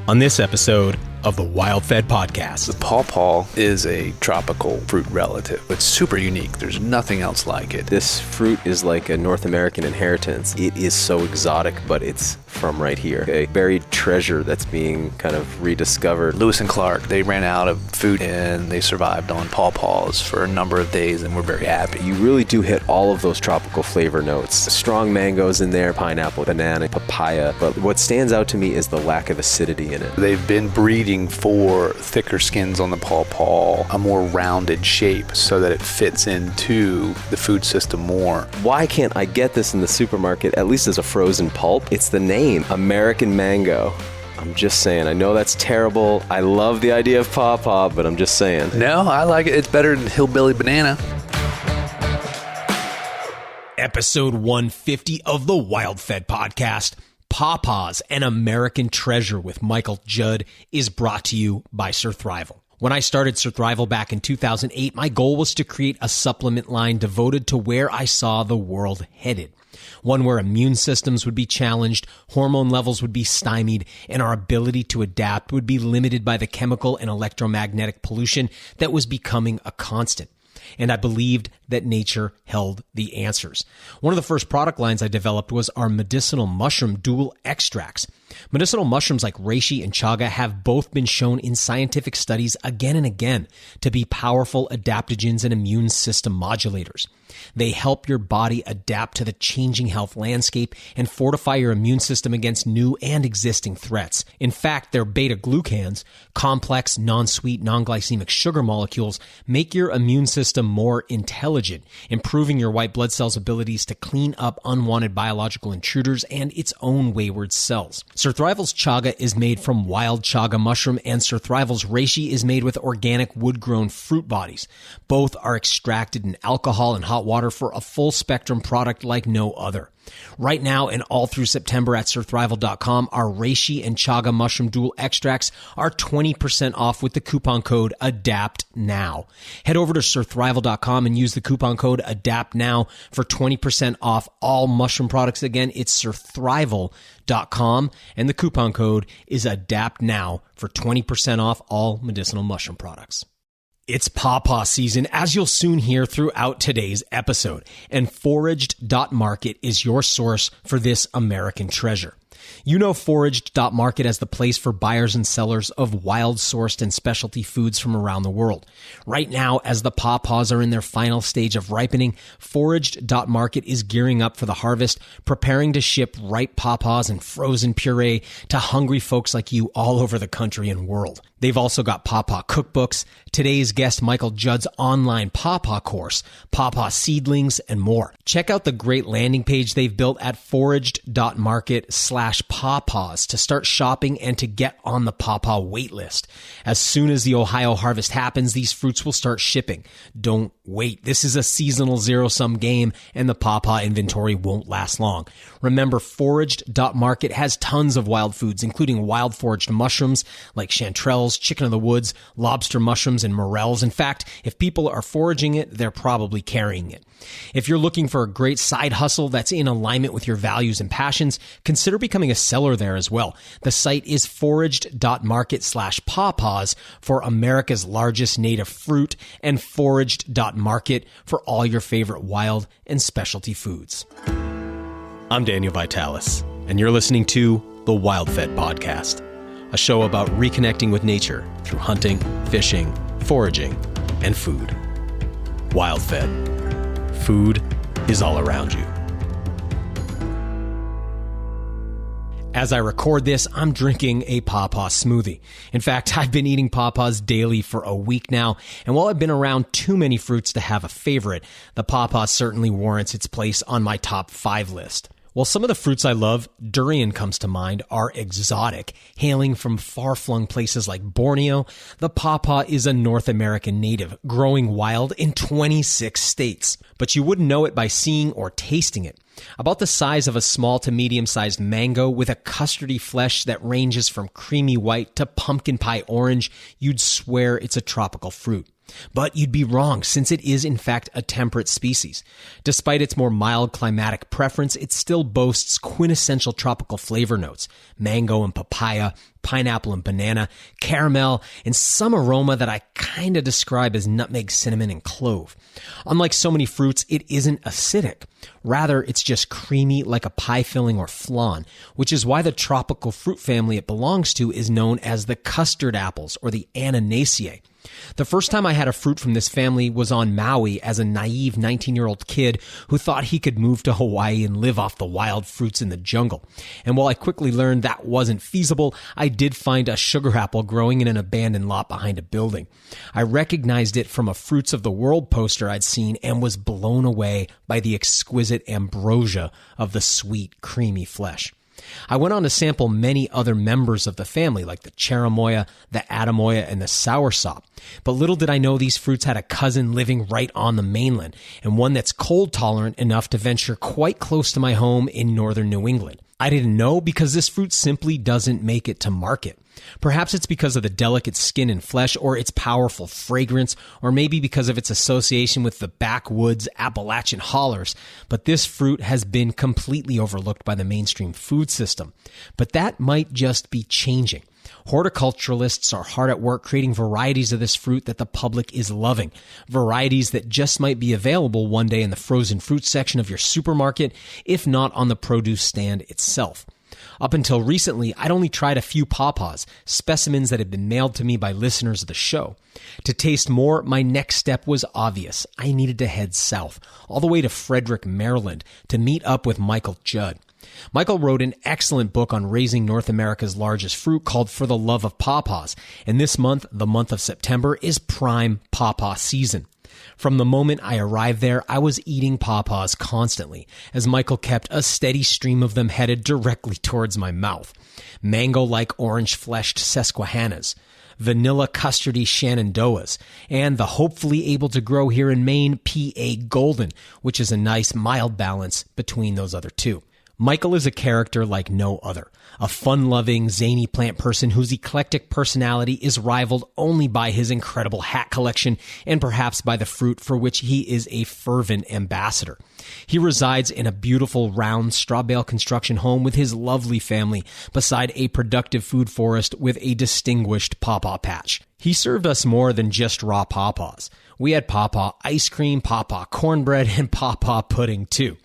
On this episode of the WildFed podcast. The pawpaw is a tropical fruit relative. It's super unique. There's nothing else like it. This fruit is like a North American inheritance. It is so exotic, but it's from right here. A buried treasure that's being kind of rediscovered. Lewis and Clark, they ran out of food and they survived on pawpaws for a number of days and we're very happy. You really do hit all of those tropical flavor notes. Strong mangoes in there, pineapple, banana, papaya. But what stands out to me is the lack of acidity in it. They've been breeding for thicker skins on the pawpaw, a more rounded shape so that it fits into the food system more. Why can't I get this in the supermarket, at least as a frozen pulp? It's the name, American Mango. I'm just saying, I know that's terrible. I love the idea of pawpaw, but I'm just saying. No, I like it. It's better than hillbilly banana. Episode 150 of the WildFed podcast. Pawpaws, an American treasure with Michael Judd, is brought to you by Surthrival. When I started Surthrival back in 2008, my goal was to create a supplement line devoted to where I saw the world headed. One where immune systems would be challenged, hormone levels would be stymied, and our ability to adapt would be limited by the chemical and electromagnetic pollution that was becoming a constant. And I believed that nature held the answers. One of the first product lines I developed was our medicinal mushroom dual extracts. Medicinal mushrooms like reishi and chaga have both been shown in scientific studies again and again to be powerful adaptogens and immune system modulators. They help your body adapt to the changing health landscape and fortify your immune system against new and existing threats. In fact, their beta-glucans, complex, non-sweet, non-glycemic sugar molecules, make your immune system more intelligent, improving your white blood cells' abilities to clean up unwanted biological intruders and its own wayward cells. Surthrival's chaga is made from wild chaga mushroom, and Surthrival's reishi is made with organic wood-grown fruit bodies. Both are extracted in alcohol and hot water for a full-spectrum product like no other. Right now and all through September at surthrival.com, our reishi and chaga mushroom dual extracts are 20% off with the coupon code ADAPTNOW. Head over to surthrival.com and use the coupon code ADAPTNOW for 20% off all mushroom products. Again, it's surthrival.com and the coupon code is ADAPTNOW for 20% off all medicinal mushroom products. It's pawpaw season, as you'll soon hear throughout today's episode, and foraged.market is your source for this American treasure. You know foraged.market as the place for buyers and sellers of wild-sourced and specialty foods from around the world. Right now, as the pawpaws are in their final stage of ripening, foraged.market is gearing up for the harvest, preparing to ship ripe pawpaws and frozen puree to hungry folks like you all over the country and world. They've also got pawpaw cookbooks, today's guest Michael Judd's online pawpaw course, pawpaw seedlings, and more. Check out the great landing page they've built at foraged.market/pawpaws to start shopping and to get on the pawpaw wait list. As soon as the Ohio harvest happens, these fruits will start shipping. Don't wait. This is a seasonal zero-sum game, and the pawpaw inventory won't last long. Remember, foraged.market has tons of wild foods, including wild-foraged mushrooms like chanterelles, chicken of the woods, lobster mushrooms, and morels. In fact, if people are foraging it, they're probably carrying it. If you're looking for a great side hustle that's in alignment with your values and passions, consider becoming a seller there as well. The site is foraged.market/pawpaws for America's largest native fruit, and foraged.market for all your favorite wild and specialty foods. I'm Daniel Vitalis, and you're listening to the WildFed podcast, a show about reconnecting with nature through hunting, fishing, foraging, and food. WildFed. Food is all around you. As I record this, I'm drinking a pawpaw smoothie. In fact, I've been eating pawpaws daily for a week now, and while I've been around too many fruits to have a favorite, the pawpaw certainly warrants its place on my top 5 list. While some of the fruits I love, durian comes to mind, are exotic, hailing from far-flung places like Borneo, the pawpaw is a North American native, growing wild in 26 states. But you wouldn't know it by seeing or tasting it. About the size of a small to medium-sized mango with a custardy flesh that ranges from creamy white to pumpkin pie orange, you'd swear it's a tropical fruit. But you'd be wrong, since it is in fact a temperate species. Despite its more mild climatic preference, it still boasts quintessential tropical flavor notes: mango and papaya, pineapple and banana, caramel, and some aroma that I kind of describe as nutmeg, cinnamon, and clove. Unlike so many fruits, it isn't acidic. Rather, it's just creamy like a pie filling or flan, which is why the tropical fruit family it belongs to is known as the custard apples or the Annonaceae. The first time I had a fruit from this family was on Maui as a naive 19-year-old kid who thought he could move to Hawaii and live off the wild fruits in the jungle. And while I quickly learned that wasn't feasible, I did find a sugar apple growing in an abandoned lot behind a building. I recognized it from a Fruits of the World poster I'd seen and was blown away by the exquisite ambrosia of the sweet, creamy flesh. I went on to sample many other members of the family like the cherimoya, the atamoya, and the soursop. But little did I know these fruits had a cousin living right on the mainland, and one that's cold tolerant enough to venture quite close to my home in northern New England. I didn't know because this fruit simply doesn't make it to market. Perhaps it's because of the delicate skin and flesh, or its powerful fragrance, or maybe because of its association with the backwoods Appalachian hollers, but this fruit has been completely overlooked by the mainstream food system. But that might just be changing. Horticulturalists are hard at work creating varieties of this fruit that the public is loving. Varieties that just might be available one day in the frozen fruit section of your supermarket, if not on the produce stand itself. Up until recently, I'd only tried a few pawpaws, specimens that had been mailed to me by listeners of the show. To taste more, my next step was obvious. I needed to head south, all the way to Frederick, Maryland, to meet up with Michael Judd. Michael wrote an excellent book on raising North America's largest fruit called For the Love of Pawpaws, and this month, the month of September, is prime pawpaw season. From the moment I arrived there, I was eating pawpaws constantly, as Michael kept a steady stream of them headed directly towards my mouth. Mango-like orange-fleshed Susquehannas, vanilla custardy Shenandoahs, and the hopefully able to grow here in Maine PA Golden, which is a nice mild balance between those other two. Michael is a character like no other, a fun-loving, zany plant person whose eclectic personality is rivaled only by his incredible hat collection and perhaps by the fruit for which he is a fervent ambassador. He resides in a beautiful, round, straw bale construction home with his lovely family beside a productive food forest with a distinguished pawpaw patch. He served us more than just raw pawpaws. We had pawpaw ice cream, pawpaw cornbread, and pawpaw pudding too.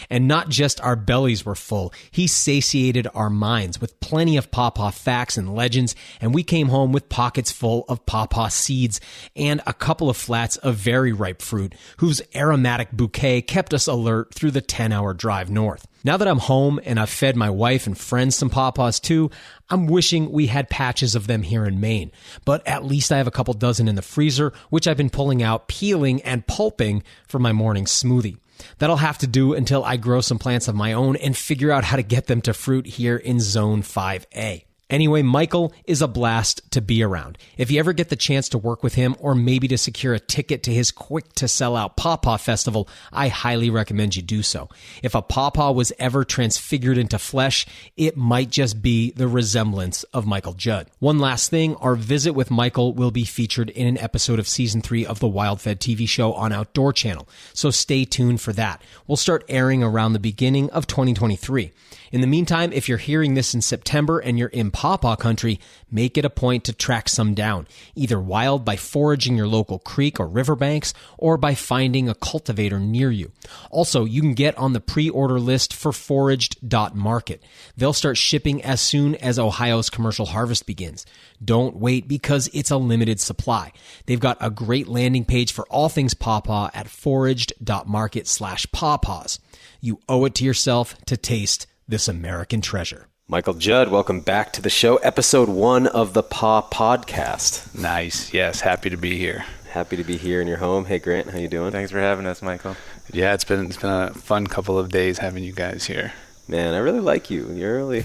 And not just our bellies were full, he satiated our minds with plenty of pawpaw facts and legends, and we came home with pockets full of pawpaw seeds and a couple of flats of very ripe fruit, whose aromatic bouquet kept us alert through the 10-hour drive north. Now that I'm home and I've fed my wife and friends some pawpaws too, I'm wishing we had patches of them here in Maine. But at least I have a couple dozen in the freezer, which I've been pulling out, peeling, and pulping for my morning smoothie. That'll have to do until I grow some plants of my own and figure out how to get them to fruit here in Zone 5A. Anyway, Michael is a blast to be around. If you ever get the chance to work with him or maybe to secure a ticket to his quick-to-sell-out Pawpaw Festival, I highly recommend you do so. If a pawpaw was ever transfigured into flesh, it might just be the resemblance of Michael Judd. One last thing, our visit with Michael will be featured in an episode of Season 3 of the WildFed TV show on Outdoor Channel, so stay tuned for that. We'll start airing around the beginning of 2023. In the meantime, if you're hearing this in September and you're in pawpaw country, make it a point to track some down, either wild by foraging your local creek or riverbanks, or by finding a cultivator near you. Also, you can get on the pre-order list for foraged.market. They'll start shipping as soon as Ohio's commercial harvest begins. Don't wait because it's a limited supply. They've got a great landing page for all things pawpaw at foraged.market/pawpaws. You owe it to yourself to taste this American treasure. Michael Judd, welcome back to the show. Episode 1 of the Paw Podcast. Nice. Yes, happy to be here. Happy to be here in your home. Hey, Grant, how you doing? Thanks for having us, Michael. Yeah, it's been a fun couple of days having you guys here. Man, I really like you. You're a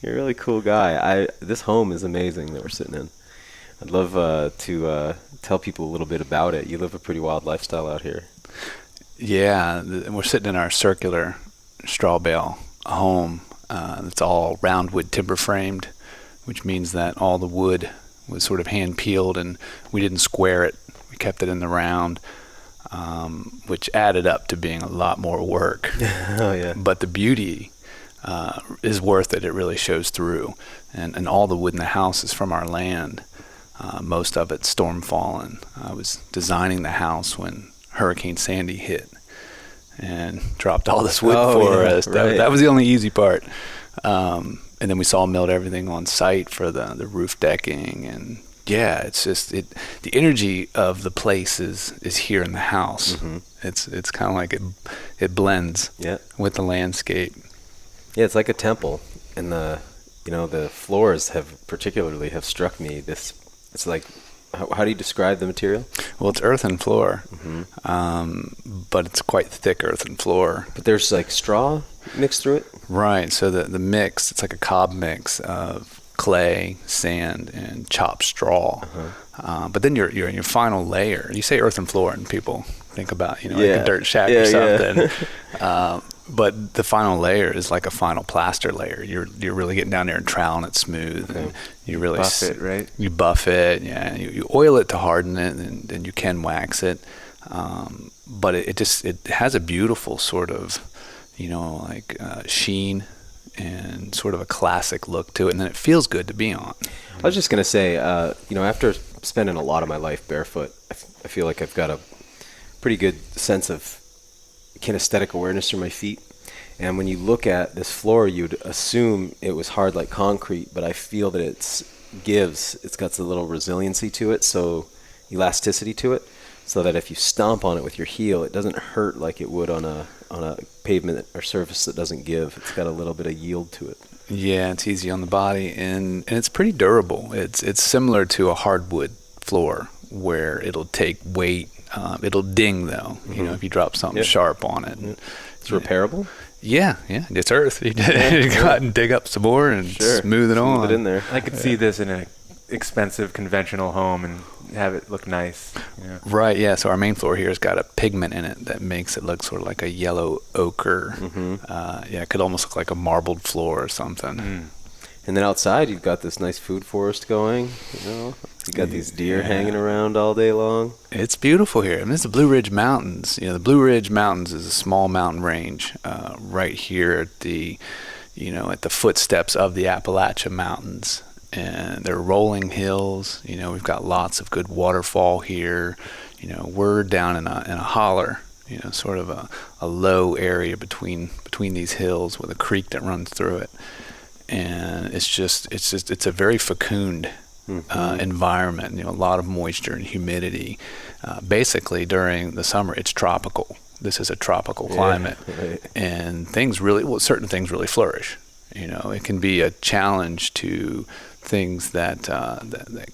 really cool guy. This home is amazing that we're sitting in. I'd love to tell people a little bit about it. You live a pretty wild lifestyle out here. Yeah, we're sitting in our circular straw bale home. It's all round wood timber framed, which means that all the wood was sort of hand peeled and we didn't square it. We kept it in the round, which added up to being a lot more work. Oh yeah. But the beauty is worth it. It really shows through. And all the wood in the house is from our land. Most of it storm fallen. I was designing the house when Hurricane Sandy hit and dropped all this wood for us. Right. That was the only easy part. And then we sawmilled everything on site for the roof decking. And yeah, it's just the energy of the place is here in the house. Mm-hmm. It's kind of like it blends with the landscape. Yeah, it's like a temple, and the floors have struck me. It's like, how do you describe the material? Well, it's earthen floor, but it's quite thick earthen floor. But there's like straw mixed through it? Right, so the mix, it's like a cob mix of clay, sand, and chopped straw. But then you're in your final layer. You say earthen floor, and people think about like a dirt shack or something. But the final layer is like a final plaster layer. You're really getting down there and troweling it smooth, and you really buff it, right? You buff it, yeah. You oil it to harden it, and then you can wax it. But it has a beautiful sort of, sheen and sort of a classic look to it, and then it feels good to be on. I was just gonna say, after spending a lot of my life barefoot, I feel like I've got a pretty good sense of kinesthetic awareness through my feet. And when you look at this floor, you'd assume it was hard like concrete, but I feel that it's got a little resiliency to it, so elasticity to it, so that if you stomp on it with your heel, it doesn't hurt like it would on a pavement or surface that doesn't give. It's got a little bit of yield to it. Yeah, it's easy on the body, and it's pretty durable. It's similar to a hardwood floor where it'll take weight. It'll ding though, if you drop something sharp on it. It's repairable? Yeah, it's earth. You go out and dig up some more and smooth it on. Smooth it in there. I could see this in an expensive conventional home and have it look nice. Yeah. Right, yeah. So our main floor here has got a pigment in it that makes it look sort of like a yellow ochre. It could almost look like a marbled floor or something. And then outside, you've got this nice food forest going. You got these deer hanging around all day long. It's beautiful here. I mean, it's the Blue Ridge Mountains. The Blue Ridge Mountains is a small mountain range right here at the footsteps of the Appalachian Mountains. And they're rolling hills. We've got lots of good waterfall here. We're down in a holler. Sort of a low area between these hills with a creek that runs through it. And it's a very fecund environment. A lot of moisture and humidity. Basically, during the summer, it's tropical. This is a tropical climate, and certain things really flourish. It can be a challenge to things that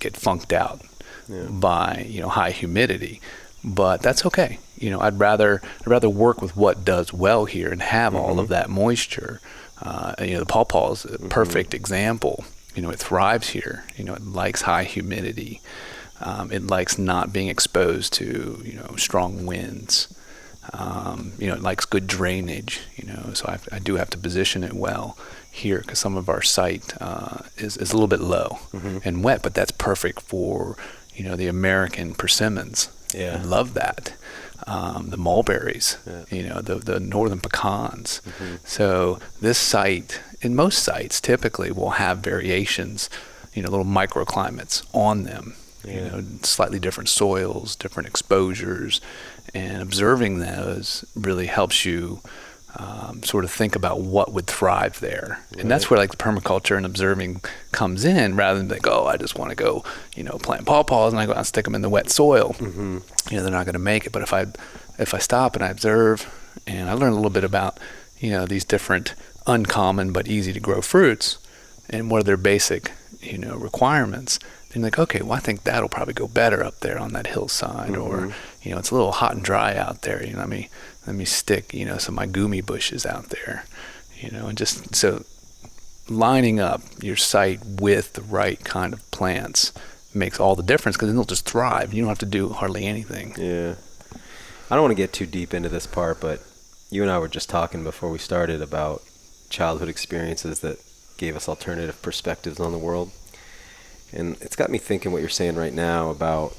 get funked out by high humidity, but that's okay. I'd rather work with what does well here and have all of that moisture. The pawpaw is a perfect example. It thrives here. It likes high humidity. It likes not being exposed to strong winds. It likes good drainage. So I do have to position it well here because some of our site is a little bit low and wet, but that's perfect for the American persimmons. I love that. The mulberries, the northern pecans. So this site, and most sites typically will have variations, little microclimates on them, slightly different soils, different exposures, and observing those really helps you sort of think about what would thrive there. And that's where like the permaculture and observing comes in, rather than like, I just want to go, plant pawpaws and I go out and stick them in the wet soil. They're not going to make it. But if I stop and I observe and I learn a little bit about, these different uncommon but easy to grow fruits and what are their basic, requirements, then like, okay, well, I think that'll probably go better up there on that hillside, or, it's a little hot and dry out there. Let me stick, some of my gumi bushes out there, and just so lining up your site with the right kind of plants makes all the difference, because then they'll just thrive. You don't have to do hardly anything. Yeah. I don't want to get too deep into this part, but you and I were just talking before we started about childhood experiences that gave us alternative perspectives on the world. And it's got me thinking what you're saying right now about,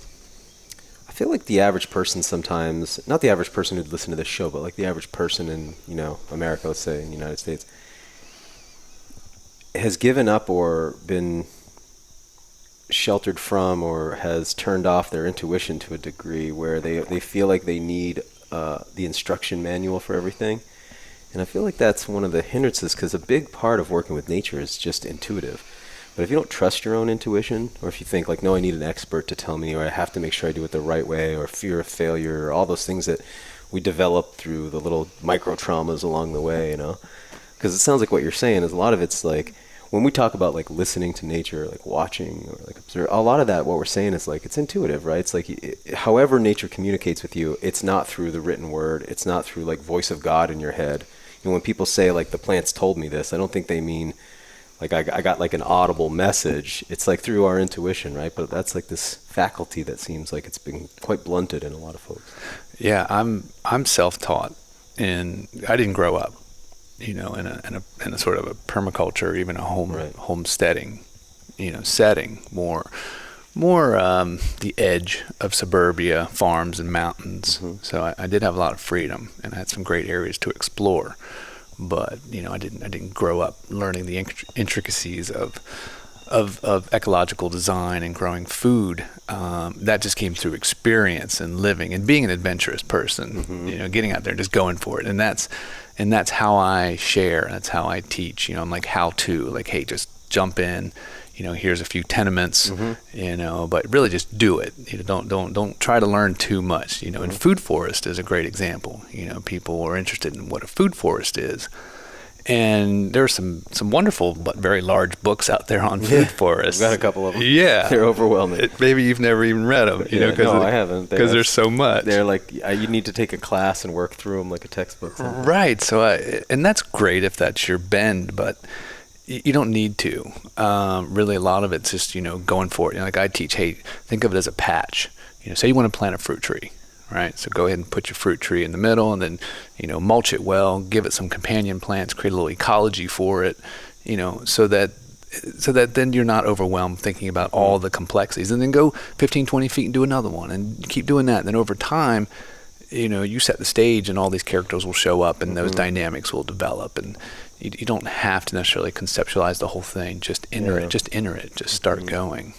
I feel like the average person sometimes, not the average person who'd listen to this show, but like the average person in, America, let's say, in the United States, has given up or been sheltered from or has turned off their intuition to a degree where they feel like they need the instruction manual for everything. And I feel like that's one of the hindrances, because a big part of working with nature is just intuitive. But if you don't trust your own intuition, or if you think like, no, I need an expert to tell me, or I have to make sure I do it the right way, or fear of failure, or all those things that we develop through the little micro traumas along the way, you know? Because it sounds like what you're saying is a lot of it's like, when we talk about like listening to nature, like watching or like observe, a lot of that, what we're saying is like, it's intuitive, right? It's like, however nature communicates with you, it's not through the written word. It's not through like voice of God in your head. You know, when people say like the plants told me this, I don't think they mean like I got like an audible message. It's like through our intuition, right? But that's like this faculty that seems like it's been quite blunted in a lot of folks. Yeah, I'm self-taught, and I didn't grow up, you know, in a sort of a permaculture, even a homesteading, you know, setting, more the edge of suburbia, farms and mountains. Mm-hmm. So I did have a lot of freedom, and I had some great areas to explore. But you know, I didn't grow up learning the intricacies of ecological design and growing food. That just came through experience and living and being an adventurous person. Mm-hmm. You know, getting out there and just going for it. And that's how I share. That's how I teach. You know, I'm like how to, like, hey, just jump in. You know, here's a few tenements. Mm-hmm. You know, but really just do it. You know, don't try to learn too much. You know, mm-hmm. And food forest is a great example. You know, people are interested in what a food forest is. And there are some wonderful but very large books out there on food forests. I've got a couple of them. Yeah. They're overwhelming. Maybe you've never even read them. You know, no, I haven't. Because there's so much. They're like, you need to take a class and work through them like a textbook. Right. So, and that's great if that's your bend, but you don't need to. Really, a lot of it's just, you know, going for it. You know, like I teach, hey, think of it as a patch. You know, say you want to plant a fruit tree. Right, so go ahead and put your fruit tree in the middle, and then, you know, mulch it well, give it some companion plants, create a little ecology for it, you know, so that then you're not overwhelmed thinking about all the complexities, and then go 15, 20 feet and do another one, and keep doing that. And then over time, you know, you set the stage, and all these characters will show up, and those dynamics will develop, and you don't have to necessarily conceptualize the whole thing. Just enter it, just start going.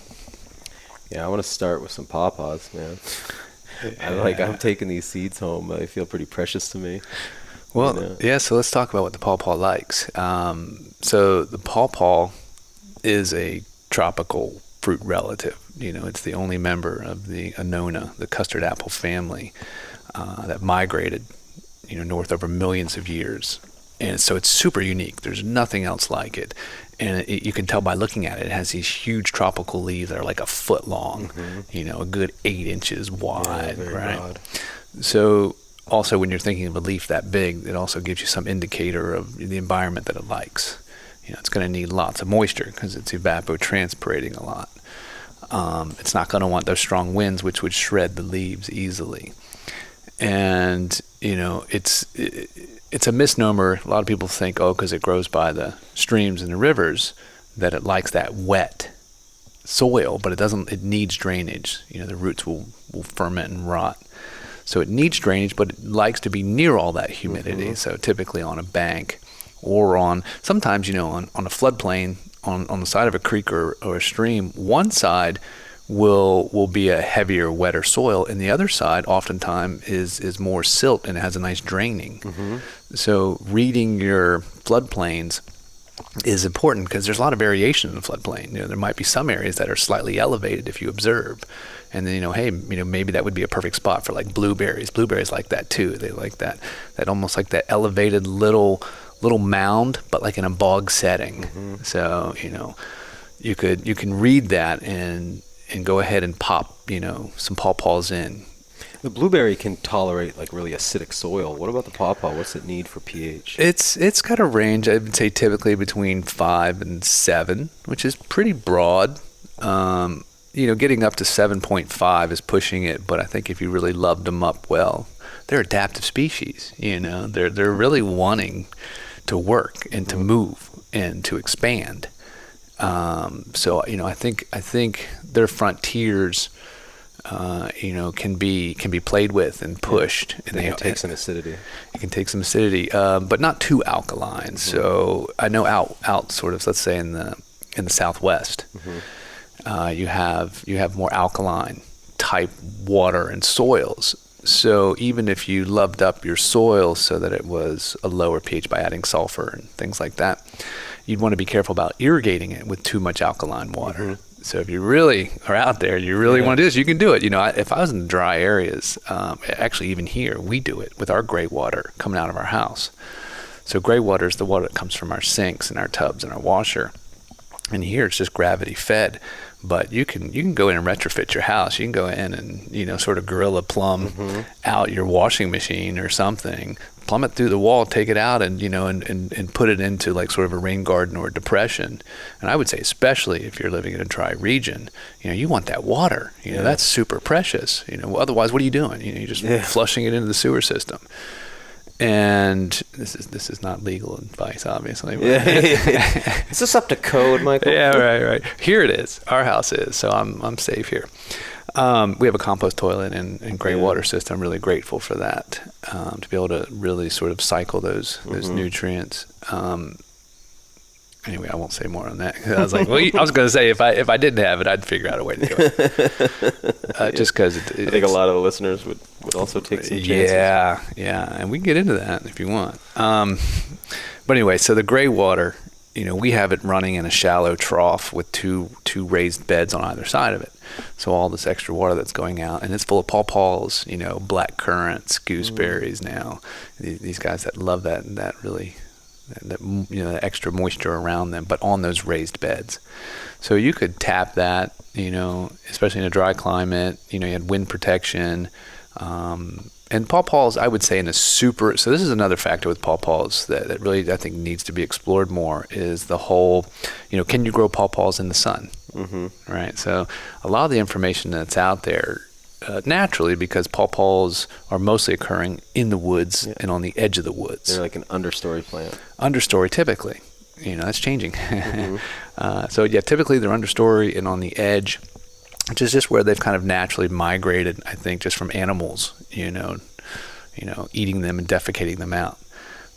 Yeah, I want to start with some pawpaws, man. I'm taking these seeds home. They feel pretty precious to me. Well, you know? Yeah, so let's talk about what the pawpaw likes. So the pawpaw is a tropical fruit relative. You know, it's the only member of the Annona, the custard apple family, that migrated, you know, north over millions of years. And so it's super unique. There's nothing else like it. And you can tell by looking at it, it has these huge tropical leaves that are like a foot long, you know, a good 8 inches wide, right? Broad. So also when you're thinking of a leaf that big, it also gives you some indicator of the environment that it likes. You know, it's going to need lots of moisture because it's evapotranspirating a lot. It's not going to want those strong winds, which would shred the leaves easily. And, you know, it's a misnomer. A lot of people think, because it grows by the streams and the rivers, that it likes that wet soil, but it doesn't. It needs drainage. You know, the roots will ferment and rot. So it needs drainage, but it likes to be near all that humidity. Mm-hmm. So typically on a bank or sometimes, you know, on a floodplain, on the side of a creek or a stream, one side will be a heavier, wetter soil, and the other side oftentimes is more silt and it has a nice draining. Mm-hmm. So reading your floodplains is important because there's a lot of variation in the floodplain. You know, there might be some areas that are slightly elevated if you observe, and then, you know, hey, you know, maybe that would be a perfect spot for like blueberries. Blueberries like that too. They like that almost like that elevated little mound, but like in a bog setting. Mm-hmm. So, you know, you can read that and go ahead and pop, you know, some pawpaws in. The blueberry can tolerate like really acidic soil. What about the pawpaw? What's it need for pH? It's got a range, I would say typically between 5 and 7, which is pretty broad. You know, getting up to 7.5 is pushing it, but I think if you really loved them up well, they're adaptive species. You know, they're really wanting to work and to move and to expand. So, you know, I think their frontiers can be played with and pushed. And they can take some acidity. It can take some acidity, but not too alkaline. So I know out sort of, let's say in the Southwest, you have more alkaline type water and soils. So even if you loved up your soil so that it was a lower pH by adding sulfur and things like that, you'd want to be careful about irrigating it with too much alkaline water. So if you really are out there, you really want to do this, you can do it. If I was in the dry areas, actually even here, we do it with our gray water coming out of our house. So gray water is the water that comes from our sinks and our tubs and our washer. And here it's just gravity fed. But you can go in and retrofit your house. You can go in and, sort of gorilla plumb out your washing machine or something, plumb it through the wall, take it out and, and put it into like sort of a rain garden or a depression. And I would say, especially if you're living in a dry region, you want that water, that's super precious, otherwise what are you doing? You're just flushing it into the sewer system. And this is not legal advice, obviously. But Is this up to code, Michael? Yeah, right. Here it is. Our house is, so I'm safe here. We have a compost toilet and gray water system. I'm really grateful for that, to be able to really sort of cycle those nutrients. Anyway, I won't say more on that. I was like, I was going to say if I didn't have it, I'd figure out a way to do it. Just because I think a lot of the listeners would also take some chances. Yeah, and we can get into that if you want. But anyway, so the gray water, we have it running in a shallow trough with two raised beds on either side of it. So all this extra water that's going out, and it's full of pawpaws, black currants, gooseberries. Now these guys that love that really. The extra moisture around them, but on those raised beds. So you could tap that, especially in a dry climate. You had wind protection. And pawpaws, I would say so this is another factor with pawpaws that really I think needs to be explored more, is the whole, can you grow pawpaws in the sun? Right? So a lot of the information that's out there, naturally, because pawpaws are mostly occurring in the woods and on the edge of the woods. They're like an understory plant. Understory, typically. That's changing. So typically they're understory and on the edge, which is just where they've kind of naturally migrated, I think, just from animals, eating them and defecating them out.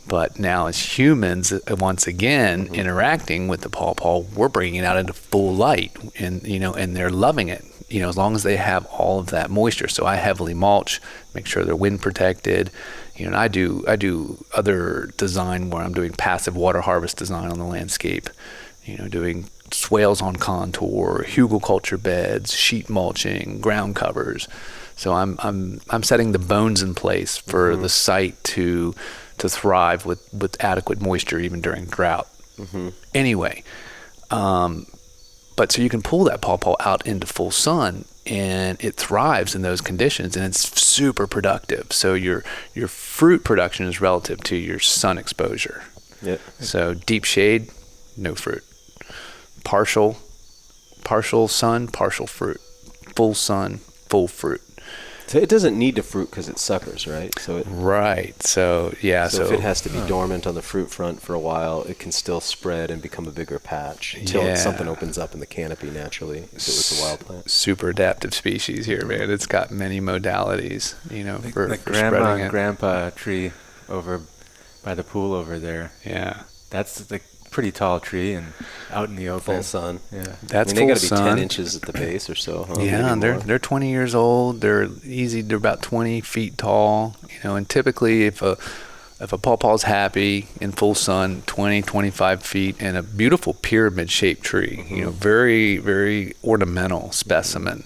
But now as humans, once again, interacting with the pawpaw, we're bringing it out into full light, and they're loving it. As long as they have all of that moisture. So I heavily mulch, make sure they're wind protected. And I do other design where I'm doing passive water harvest design on the landscape. Doing swales on contour, hugelkultur beds, sheet mulching, ground covers. So I'm setting the bones in place for the site to thrive with adequate moisture even during drought. Anyway. But so you can pull that pawpaw out into full sun, and it thrives in those conditions, and it's super productive. So your fruit production is relative to your sun exposure. Yep. So deep shade, no fruit. Partial sun, partial fruit. Full sun, full fruit. So it doesn't need the fruit because it suckers, right? Right. So if it has to be dormant on the fruit front for a while, it can still spread and become a bigger patch until something opens up in the canopy naturally. If it was a wild plant. Super adaptive species here, man. It's got many modalities, for grandma spreading it. and grandpa tree over by the pool over there. Yeah. That's the pretty tall tree and out in the open. Full sun. Yeah. That's they got to be sun. 10 inches at the base or so, huh? Yeah, and they're 20 years old. They're about 20 feet tall. And typically if a pawpaw's happy in full sun, 20, 25 feet, and a beautiful pyramid-shaped tree, very, very ornamental specimen,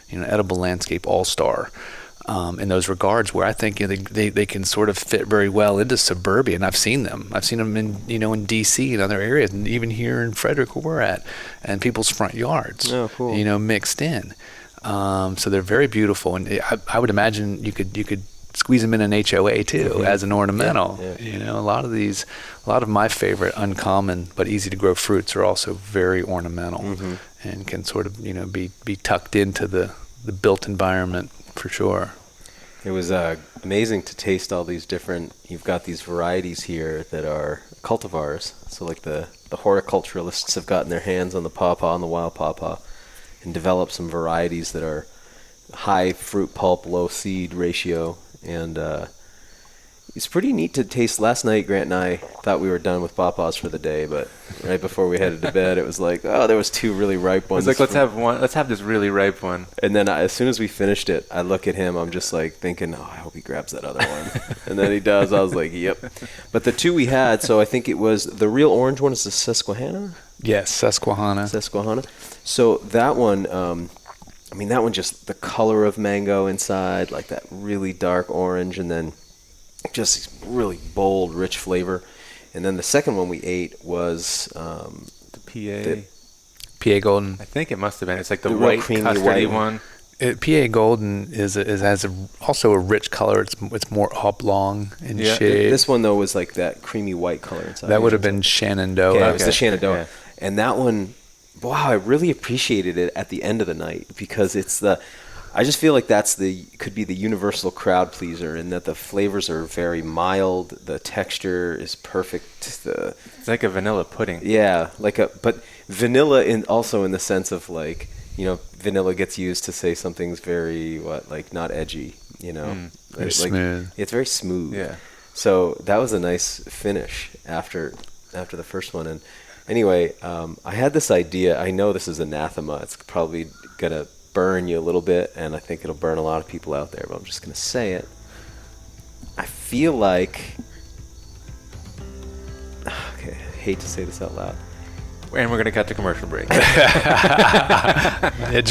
edible landscape all-star. In those regards, where I think they can sort of fit very well into suburbia, and I've seen them in in DC and other areas, and even here in Frederick where we're at, and people's front yards. Oh, cool. Mixed in. So they're very beautiful, and I would imagine you could squeeze them in an HOA too as an ornamental. Yeah. A lot of my favorite uncommon but easy to grow fruits are also very ornamental and can sort of be tucked into the built environment. For sure. It was amazing to taste all these different, you've got these varieties here that are cultivars. So like the horticulturalists have gotten their hands on the pawpaw and the wild pawpaw and developed some varieties that are high fruit pulp, low seed ratio, and it's pretty neat to taste. Last night, Grant and I thought we were done with pawpaws for the day, but right before we headed to bed, it was like, oh, there was 2 really ripe ones. It's like, let's have this really ripe one. And then as soon as we finished it, I look at him, I'm just like thinking, oh, I hope he grabs that other one. And then he does. I was like, yep. But the 2 we had, so I think it was the real orange one is the Susquehanna? Yes, Susquehanna. So that one, that one, just the color of mango inside, like that really dark orange, and then just really bold, rich flavor. And then the second one we ate was the PA Golden. I think it must have been. It's like the white, white, creamy custardy white one. PA Golden has also a rich color. It's more oblong in shade. This one, though, was like that creamy white color inside. That would have been Shenandoah. Yeah, it was the Shenandoah. Yeah. And that one, wow, I really appreciated it at the end of the night, because I just feel like could be the universal crowd pleaser, in that the flavors are very mild, the texture is perfect. It's like a vanilla pudding. Yeah, but vanilla also in the sense of like, vanilla gets used to say something's very not edgy, Very smooth. It's very smooth. Yeah. So that was a nice finish after the first one. And anyway, I had this idea. I know this is anathema. It's probably gonna burn you a little bit, and I think it'll burn a lot of people out there, but I'm just gonna say it. I feel like, okay, I hate to say this out loud. And we're going to cut to commercial break. Edge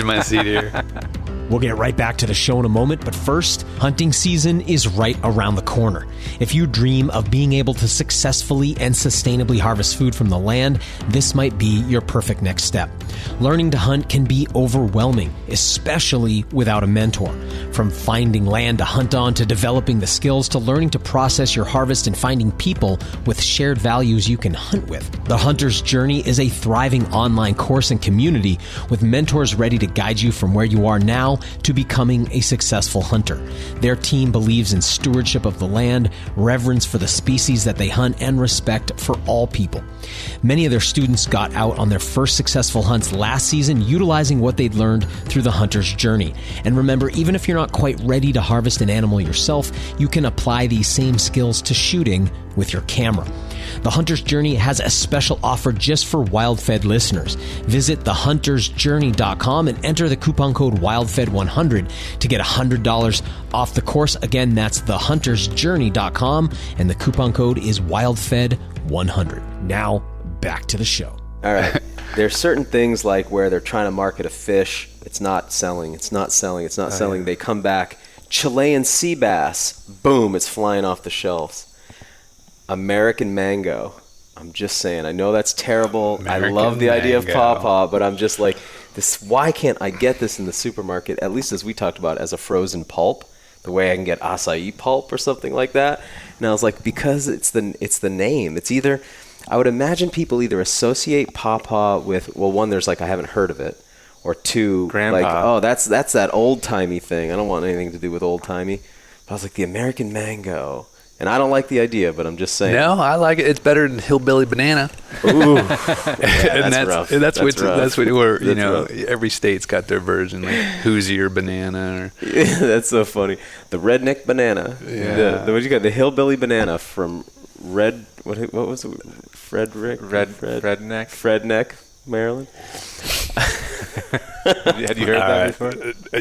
of my seat here. We'll get right back to the show in a moment, but first, hunting season is right around the corner. If you dream of being able to successfully and sustainably harvest food from the land, this might be your perfect next step. Learning to hunt can be overwhelming, especially without a mentor. From finding land to hunt on, to developing the skills, to learning to process your harvest and finding people with shared values you can hunt with. The Hunter's Journey is a thriving online course and community with mentors ready to guide you from where you are now to becoming a successful hunter. Their team believes in stewardship of the land, reverence for the species that they hunt, and respect for all people. Many of their students got out on their first successful hunts last season utilizing what they'd learned through the Hunter's Journey. And remember, even if you're not quite ready to harvest an animal yourself, you can apply these same skills to shooting with your camera. The Hunter's Journey has a special offer just for WildFed listeners. Visit thehuntersjourney.com and enter the coupon code WildFed100 to get $100 off the course. Again, that's thehuntersjourney.com, and the coupon code is WildFed100. Now, back to the show. All right. There's certain things like where they're trying to market a fish. It's not selling. Yeah. They come back. Chilean sea bass. Boom, it's flying off the shelves. American mango. I'm just saying. I know that's terrible. I love the idea of pawpaw, but I'm just like, this. Why can't I get this in the supermarket, at least as we talked about, as a frozen pulp, the way I can get acai pulp or something like that? And I was like, because it's the name. It's either, I would imagine people either associate pawpaw with, well, one, there's like, I haven't heard of it, or two, Grandpa. like, oh, that's that old-timey thing. I don't want anything to do with old-timey. But I was like, the American mango. And I don't like the idea, but I'm just saying. No, I like it. It's better than hillbilly banana. Ooh, yeah, that's rough. That's where rough. Every state's got their version, like Hoosier banana. Yeah, that's so funny. The redneck banana. Yeah. What you got? The hillbilly banana from What was it? Frederick. Fredneck, Maryland. Had you heard that before?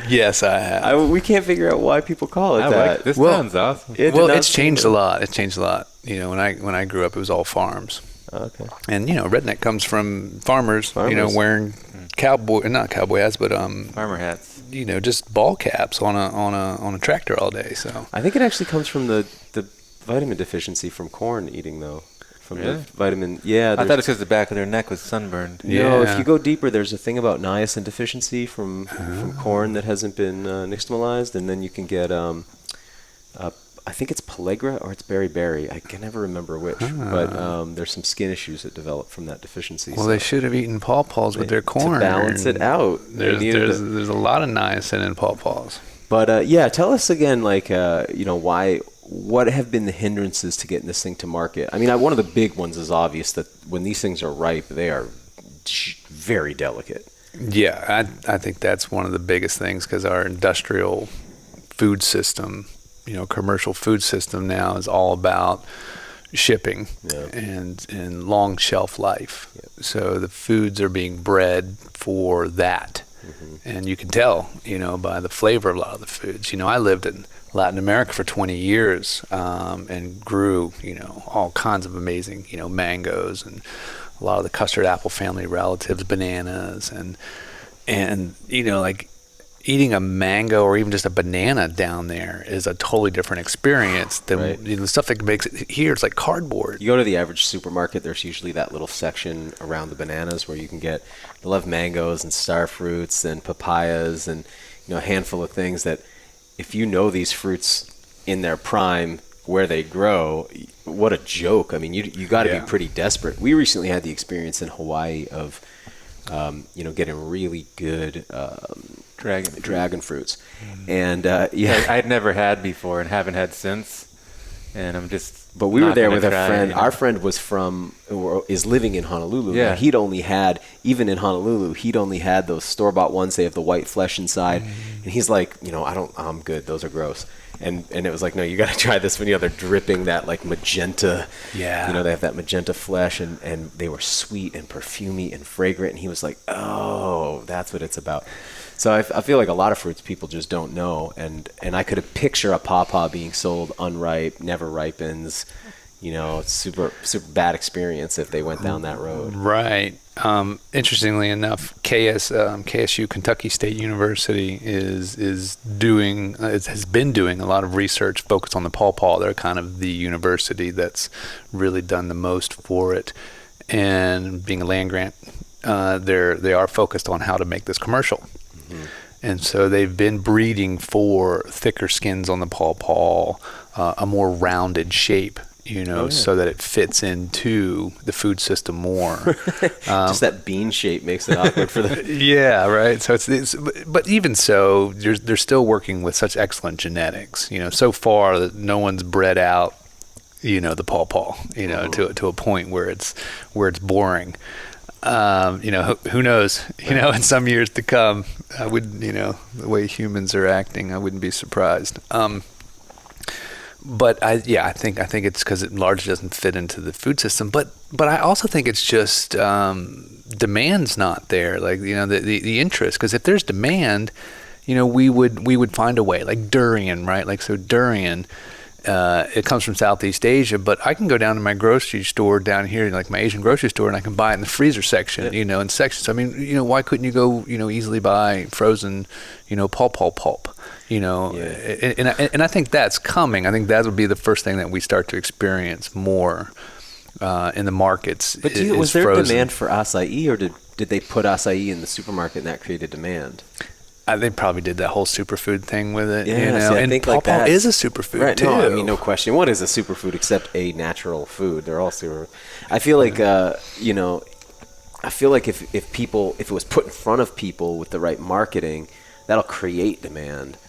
Yes, I have. We can't figure out why people call it that. This sounds awesome. It's changed a lot. It's changed a lot. When I grew up, it was all farms. Okay. And redneck comes from farmers. Wearing not cowboy hats, but farmer hats. Just ball caps on a tractor all day. So I think it actually comes from the vitamin deficiency from corn eating, though. From really? The vitamin, yeah. I thought it was because the back of their neck was sunburned. No, if you go deeper, there's a thing about niacin deficiency from corn that hasn't been nixtamalized, and then you can get, I think it's pellagra or it's berry. I can never remember which, but there's some skin issues that develop from that deficiency. Well, they should have eaten pawpaws with their corn to balance it out. There's a lot of niacin in pawpaws. But tell us again, what have been the hindrances to getting this thing to market? I mean, one of the big ones is obvious that when these things are ripe, they are very delicate. Yeah, I think that's one of the biggest things, because our industrial food system, commercial food system now is all about shipping and long shelf life. So the foods are being bred for that. And you can tell, by the flavor of a lot of the foods. I lived in Latin America for 20 years and grew, all kinds of amazing, mangoes and a lot of the custard apple family relatives, bananas, and like eating a mango or even just a banana down there is a totally different experience than the stuff that makes it here. It's like cardboard. You go to the average supermarket, there's usually that little section around the bananas where you can get, they love mangoes and star fruits and papayas and a handful of things that if you know these fruits in their prime where they grow, what a joke. I mean, you got to be pretty desperate. We recently had the experience in Hawaii of getting really good dragon fruits. And I had never had before and haven't had since. And I'm just But we were there with a friend. Our friend was is living in Honolulu. Yeah. Now, he'd only had, even in Honolulu, those store-bought ones. They have the white flesh inside. And he's like, I'm good. Those are gross. And it was like, no, you got to try this one. They're dripping that like magenta. Yeah. They have that magenta flesh, and they were sweet and perfumey and fragrant. And he was like, oh, that's what it's about. So I feel like a lot of fruits people just don't know. And I could picture a pawpaw being sold unripe, never ripens. Super, super bad experience if they went down that road. Right. Interestingly enough, KSU, Kentucky State University, has been doing a lot of research focused on the pawpaw. They're kind of the university that's really done the most for it. And being a land grant, they are focused on how to make this commercial. And so they've been breeding for thicker skins on the pawpaw, a more rounded shape. So that it fits into the food system more. Just that bean shape makes it awkward for the... Yeah, right. So but even so, they're still working with such excellent genetics. So far that no one's bred out, the pawpaw, to a point where it's boring. Who knows? In some years to come, I would, the way humans are acting, I wouldn't be surprised. But I think it's because it largely doesn't fit into the food system. But I also think it's just demand's not there. Like the interest. Because if there's demand, we would find a way. Like durian, right? Like so durian. It comes from Southeast Asia, but I can go down to my grocery store down here, like my Asian grocery store, and I can buy it in the freezer section, in sections. I mean, why couldn't you go, easily buy frozen, pawpaw pulp, And I think that's coming. I think that would be the first thing that we start to experience more in the markets. But was there demand for acai, or did they put acai in the supermarket and that created demand? They probably did that whole superfood thing with it, I and think pawpaw like is a superfood right, too. No, I mean, no question. What is a superfood except a natural food? They're all super. I feel like, I feel like if it was put in front of people with the right marketing, that'll create demand.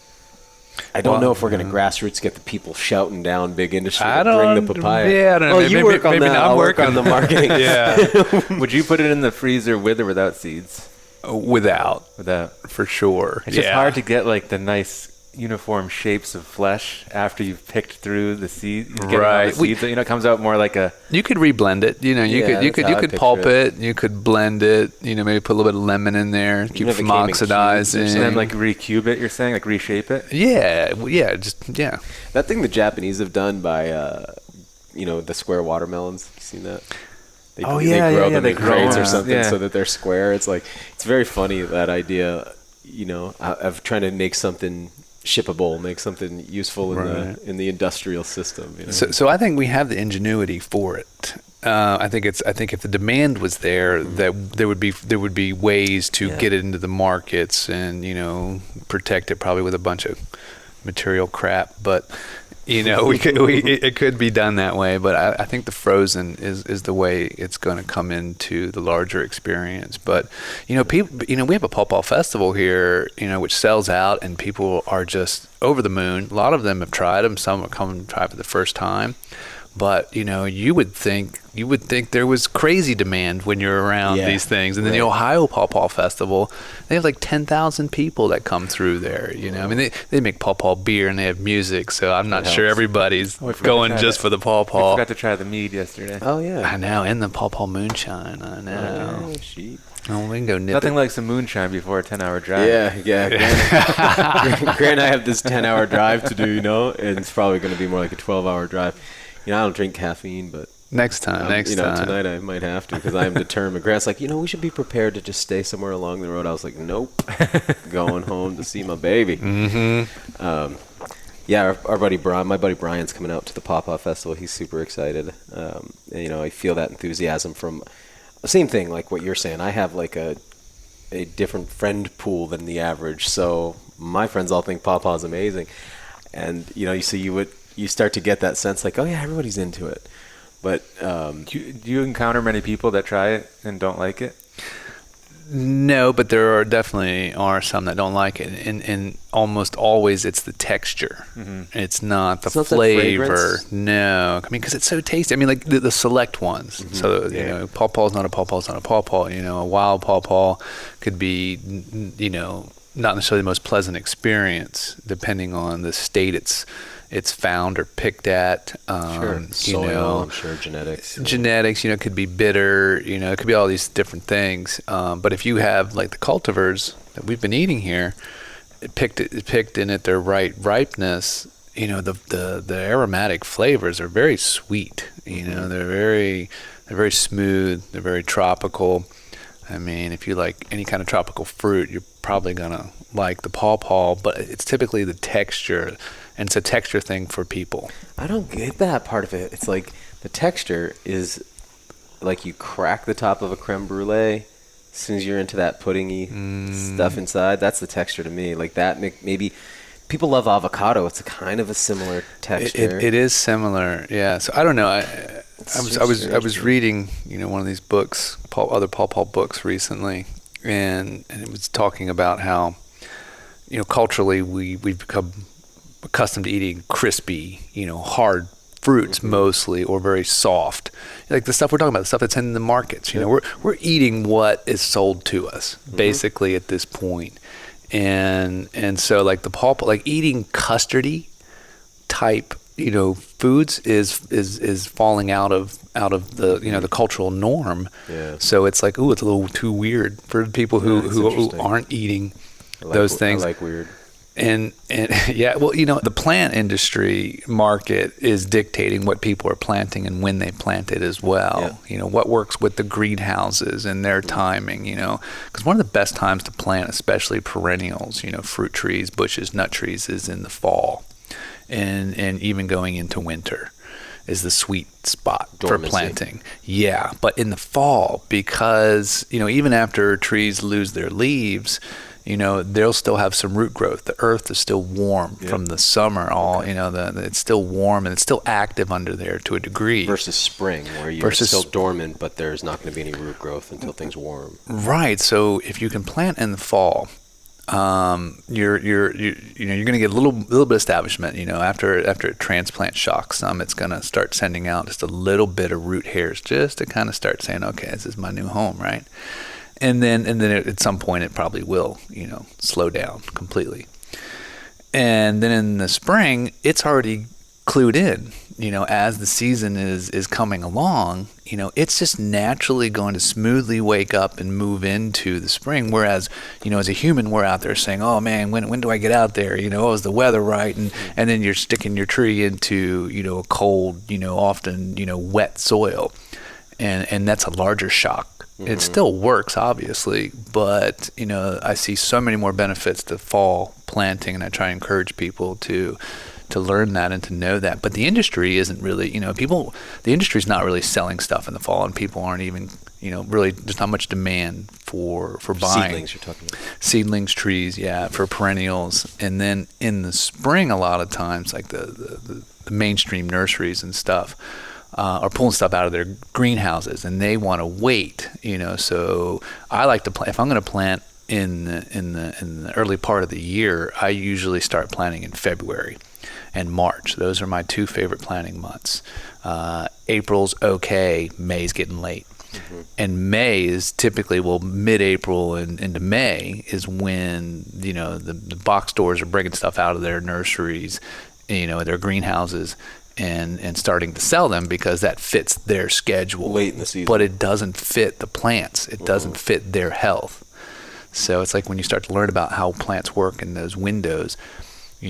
I don't know if we're going to grassroots get the people shouting down big industry to bring the papaya. Yeah, I don't know. You work on that. I'll work on the marketing. Yeah. Would you put it in the freezer with or without seeds? Without, for sure. It's just hard to get like the nice uniform shapes of flesh after you've picked through the seeds. Right. The seeds, it comes out more like a... You could reblend it. You could pulp it. You could blend it. Maybe put a little bit of lemon in there. Keep it from oxidizing. And then like recube it, you're saying? Like reshape it? Yeah. That thing the Japanese have done by, the square watermelons. You seen that? They grow them in crates or something so that they're square. It's like, it's very funny, that idea, of trying to make something shippable, make something useful in the industrial system. So I think we have the ingenuity for it. I think if the demand was there, that there would be ways to get it into the markets and protect it, probably with a bunch of material crap, but. It could be done that way, but I think the frozen is the way it's going to come into the larger experience. But people, we have a Pawpaw Festival here, which sells out, and people are just over the moon. A lot of them have tried them. Some have come and tried for the first time. But you would think there was crazy demand when you're around these things. And then the Ohio Pawpaw Festival, they have like 10,000 people that come through there. I mean, they make pawpaw beer and they have music, so I'm not sure everybody's going just for the pawpaw. I forgot to try the mead yesterday. Oh yeah, I know, and the pawpaw moonshine. I know. Oh, sheep. Oh, we can go nip Nothing it. like some moonshine before a 10-hour drive. Yeah. Grant and I have this 10-hour drive to do, and it's probably going to be more like a 12-hour drive. I don't drink caffeine, but next time. Tonight I might have to because I am determined. Grant's like, we should be prepared to just stay somewhere along the road. I was like, nope, going home to see my baby. Mm-hmm. Our buddy Brian, my buddy Brian's coming out to the Pawpaw Festival. He's super excited. And, I feel that enthusiasm from the same thing like what you're saying. I have like a different friend pool than the average, so my friends all think Pawpaw is amazing, and you start to get that sense like, oh yeah, everybody's into it. But do you encounter many people that try it and don't like it? No, but there definitely are some that don't like it, and almost always it's the texture. Mm-hmm. It's not the flavor. No, I mean, because it's so tasty. I mean, like the select ones. Mm-hmm. So pawpaw's not a pawpaw. It's not a pawpaw. A wild pawpaw could be, not necessarily the most pleasant experience, depending on the state it's found or picked at. Soil, I'm sure genetics. Genetics, could be bitter, it could be all these different things. But if you have like the cultivars that we've been eating here, picked in at their right ripeness, the aromatic flavors are very sweet. They're very smooth. They're very tropical. I mean, if you like any kind of tropical fruit, you're probably gonna like the pawpaw, but it's typically the texture. And it's a texture thing for people. I don't get that part of it. It's like the texture is like you crack the top of a creme brulee as soon as you're into that puddingy stuff inside. That's the texture to me. Like that, maybe people love avocado. It's a kind of a similar texture. It is similar, yeah. So I don't know. I was reading one of these books, other pawpaw books recently, and it was talking about how culturally we've become accustomed to eating crispy, hard fruits mostly, or very soft, like the stuff we're talking about, the stuff that's in the markets. We're eating what is sold to us basically at this point, and so like the pawpaw, like eating custardy type foods is falling out of the the cultural norm. Yeah. So it's like, it's a little too weird for people who aren't eating those things. I like weird. And the plant industry market is dictating what people are planting and when they plant it as well. Yeah. What works with the greenhouses and their timing, because one of the best times to plant, especially perennials, fruit trees, bushes, nut trees, is in the fall and even going into winter is the sweet spot for planting. Yeah, but in the fall, because, even after trees lose their leaves, they'll still have some root growth. The earth is still warm from the summer. It's still warm and it's still active under there to a degree. Versus spring, where you're still dormant, but there's not going to be any root growth until things warm. Right. So if you can plant in the fall, you're going to get a little bit of establishment. After a transplant shock, it's going to start sending out just a little bit of root hairs, just to kind of start saying, okay, this is my new home, right? And then at some point it probably will, slow down completely. And then in the spring, it's already clued in, as the season is coming along, it's just naturally going to smoothly wake up and move into the spring. Whereas, as a human, we're out there saying, oh man, when do I get out there? Is the weather right? And then you're sticking your tree into, a cold, often, wet soil. And that's a larger shock. Mm-hmm. It still works, obviously, but, I see so many more benefits to fall planting, and I try to encourage people to learn that and to know that. But the industry isn't really, the industry's not really selling stuff in the fall, and people aren't even, really, there's not much demand for buying. Seedlings you're talking about. Seedlings, trees, yeah, for perennials. And then in the spring, a lot of times, like the mainstream nurseries and stuff, are pulling stuff out of their greenhouses, and they want to wait, So I like to plant. If I'm going to plant in the early part of the year, I usually start planting in February. and March. Those are my two favorite planting months. April's okay, May's getting late. And May is typically, mid-April and into May is when, the box stores are bringing stuff out of their nurseries, their greenhouses, and starting to sell them because that fits their schedule. Late in the season. But it doesn't fit the plants. It doesn't fit their health. So it's like when you start to learn about how plants work in those windows,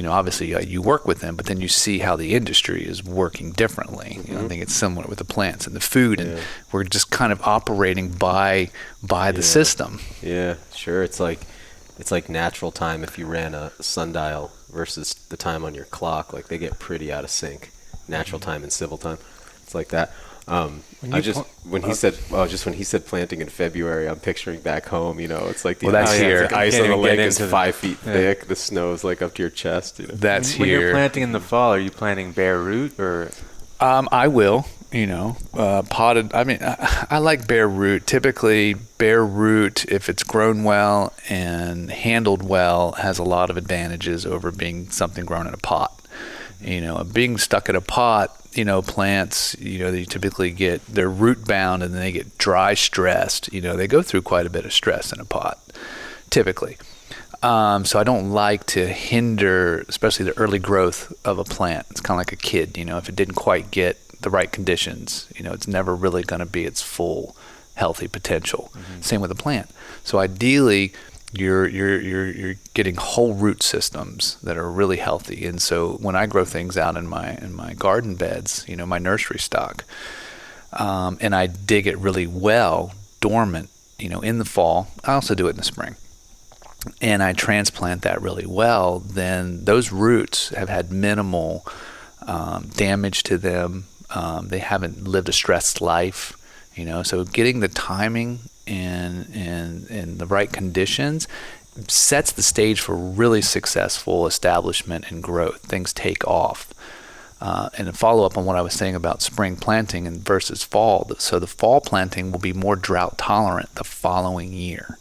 obviously you work with them, but then you see how the industry is working differently. I think it's similar with the plants and the food, and we're just kind of operating by the system. Yeah, sure. It's like natural time if you ran a sundial versus the time on your clock. Like they get pretty out of sync. Natural time and civil time. It's like that. When he said planting in February, I'm picturing back home. It's like the that's here. Like ice on the lake is 5 feet thick. The snow's like up to your chest. That's here. When you're planting in the fall, are you planting bare root or? I will. Potted. I mean, I like bare root. Typically, bare root, if it's grown well and handled well, has a lot of advantages over being something grown in a pot. Being stuck in a pot, plants, they typically they're root bound and then they get dry stressed. They go through quite a bit of stress in a pot, typically. So I don't like to hinder, especially the early growth of a plant. It's kind of like a kid, if it didn't quite get the right conditions, it's never really going to be its full healthy potential. Same with a plant. So ideally, you're getting whole root systems that are really healthy. And so when I grow things out in my garden beds, my nursery stock, and I dig it really well, dormant, in the fall. I also do it in the spring. And I transplant that really well, then those roots have had minimal damage to them. They haven't lived a stressed life, so getting the timing and the right conditions sets the stage for really successful establishment and growth. Things take off. And to follow up on what I was saying about spring planting and versus fall, so the fall planting will be more drought tolerant the following year.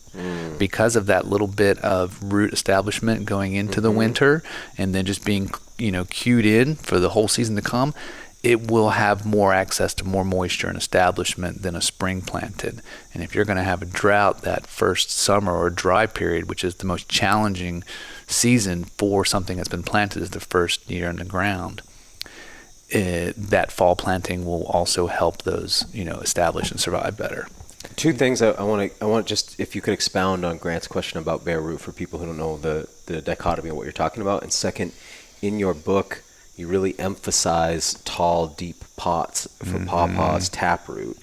Because of that little bit of root establishment going into the winter and then just being, cued in for the whole season to come, it will have more access to more moisture and establishment than a spring planted. And if you're going to have a drought that first summer or dry period, which is the most challenging season for something that's been planted, is the first year in the ground, that fall planting will also help those, establish and survive better. Two things I want just if you could expound on Grant's question about bare root for people who don't know the dichotomy of what you're talking about. And second, in your book, you really emphasize tall, deep pots for pawpaws taproot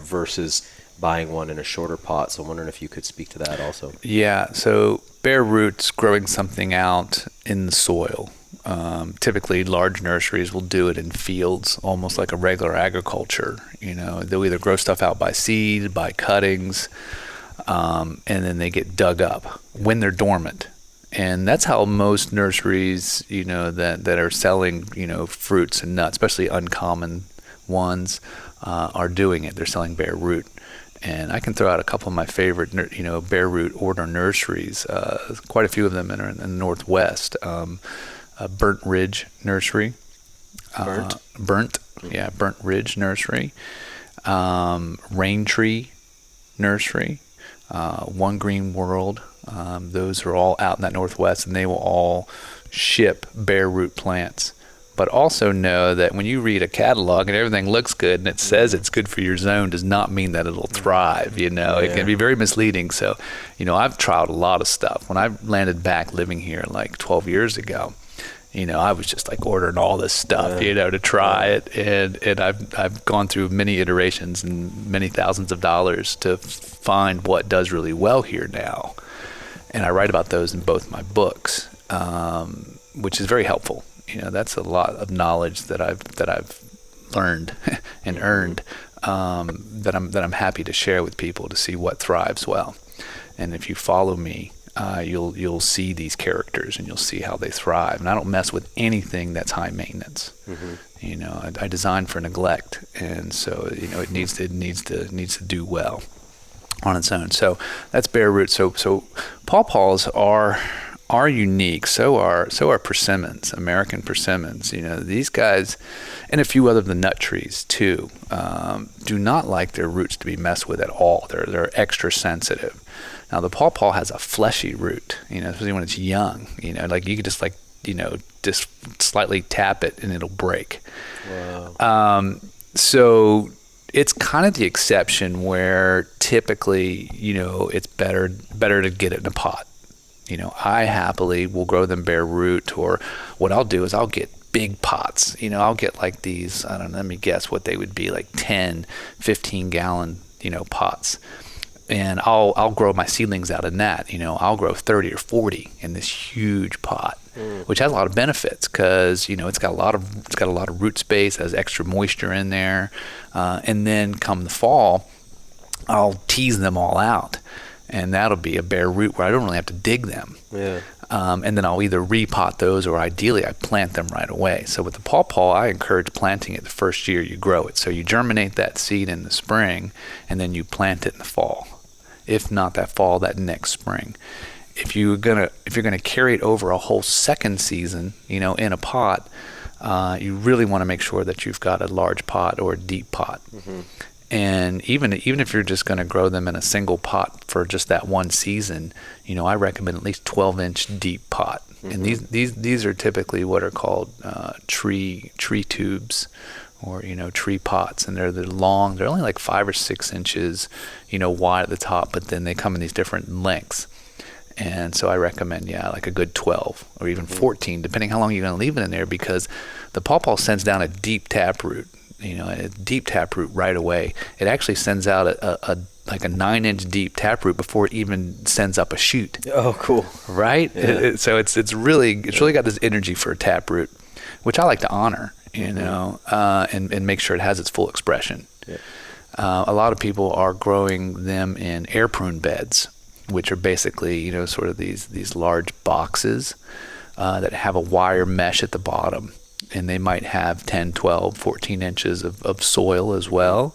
versus buying one in a shorter pot. So I'm wondering if you could speak to that also. Yeah, so bare roots, growing something out in the soil. Typically, large nurseries will do it in fields, almost like a regular agriculture. They'll either grow stuff out by seed, by cuttings, and then they get dug up when they're dormant. And that's how most nurseries, that are selling, fruits and nuts, especially uncommon ones, are doing it. They're selling bare root. And I can throw out a couple of my favorite, bare root order nurseries. Quite a few of them are in the Northwest. Burnt Ridge Nursery. Burnt Ridge Nursery. Rain Tree Nursery. One Green World. Those are all out in that Northwest, and they will all ship bare root plants. But also know that when you read a catalog and everything looks good and it says it's good for your zone, does not mean that it'll thrive. It can be very misleading. So, I've tried a lot of stuff. When I landed back living here like 12 years ago, I was just like ordering all this stuff, to try it. And I've gone through many iterations and many thousands of dollars to find what does really well here now. And I write about those in both my books, which is very helpful. That's a lot of knowledge that I've learned and earned that I'm happy to share with people to see what thrives well. And if you follow me, you'll see these characters and you'll see how they thrive. And I don't mess with anything that's high maintenance. I design for neglect, and so it needs to do well on its own. So that's bare root. So pawpaws are are unique. So are persimmons, American persimmons. These guys, and a few other of the nut trees too, do not like their roots to be messed with at all. They're extra sensitive. Now the pawpaw has a fleshy root, especially when it's young. Like you could just just slightly tap it and it'll break. Wow. So it's kind of the exception where typically, it's better to get it in a pot. I happily will grow them bare root, or what I'll do is I'll get big pots. I'll get like these, I don't know, let me guess what they would be, like 10, 15 gallon, pots. And I'll grow my seedlings out in that. I'll grow 30 or 40 in this huge pot, which has a lot of benefits because it's got a lot of root space, has extra moisture in there, and then come the fall, I'll tease them all out, and that'll be a bare root where I don't really have to dig them. Yeah. And then I'll either repot those, or ideally I plant them right away. So with the pawpaw, I encourage planting it the first year you grow it. So you germinate that seed in the spring, and then you plant it in the fall. If not that fall, that next spring. If you're gonna carry it over a whole second season, in a pot, you really want to make sure that you've got a large pot or a deep pot. Mm-hmm. And even if you're just going to grow them in a single pot for just that one season, I recommend at least 12-inch deep pot. Mm-hmm. And these are typically what are called tree tubes, or tree pots, and they're long. They're only like 5 or 6 inches, wide at the top, but then they come in these different lengths. And so I recommend, like a good 12 or even 14, depending how long you're going to leave it in there, because the pawpaw sends down a deep taproot. A deep taproot right away. It actually sends out a 9-inch deep taproot before it even sends up a shoot. Oh, cool! Right? Yeah. So it's really got this energy for a taproot, which I like to honor. And make sure it has its full expression. Yeah. A lot of people are growing them in air prune beds, which are basically sort of these large boxes that have a wire mesh at the bottom. And they might have 10, 12, 14 inches of soil as well,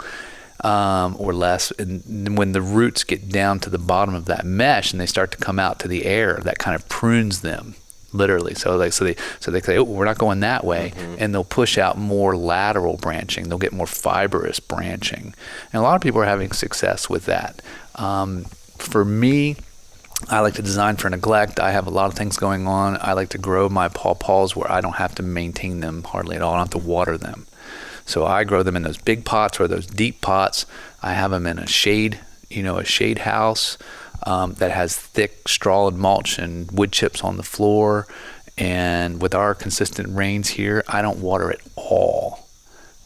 or less. And when the roots get down to the bottom of that mesh and they start to come out to the air, that kind of prunes them, literally. So they say, oh, we're not going that way. Mm-hmm. And they'll push out more lateral branching. They'll get more fibrous branching. And a lot of people are having success with that. For me, I like to design for neglect. I have a lot of things going on. I like to grow my pawpaws where I don't have to maintain them hardly at all. I don't have to water them. So I grow them in those big pots or those deep pots. I have them in a shade house that has thick straw and mulch and wood chips on the floor. And with our consistent rains here, I don't water at all,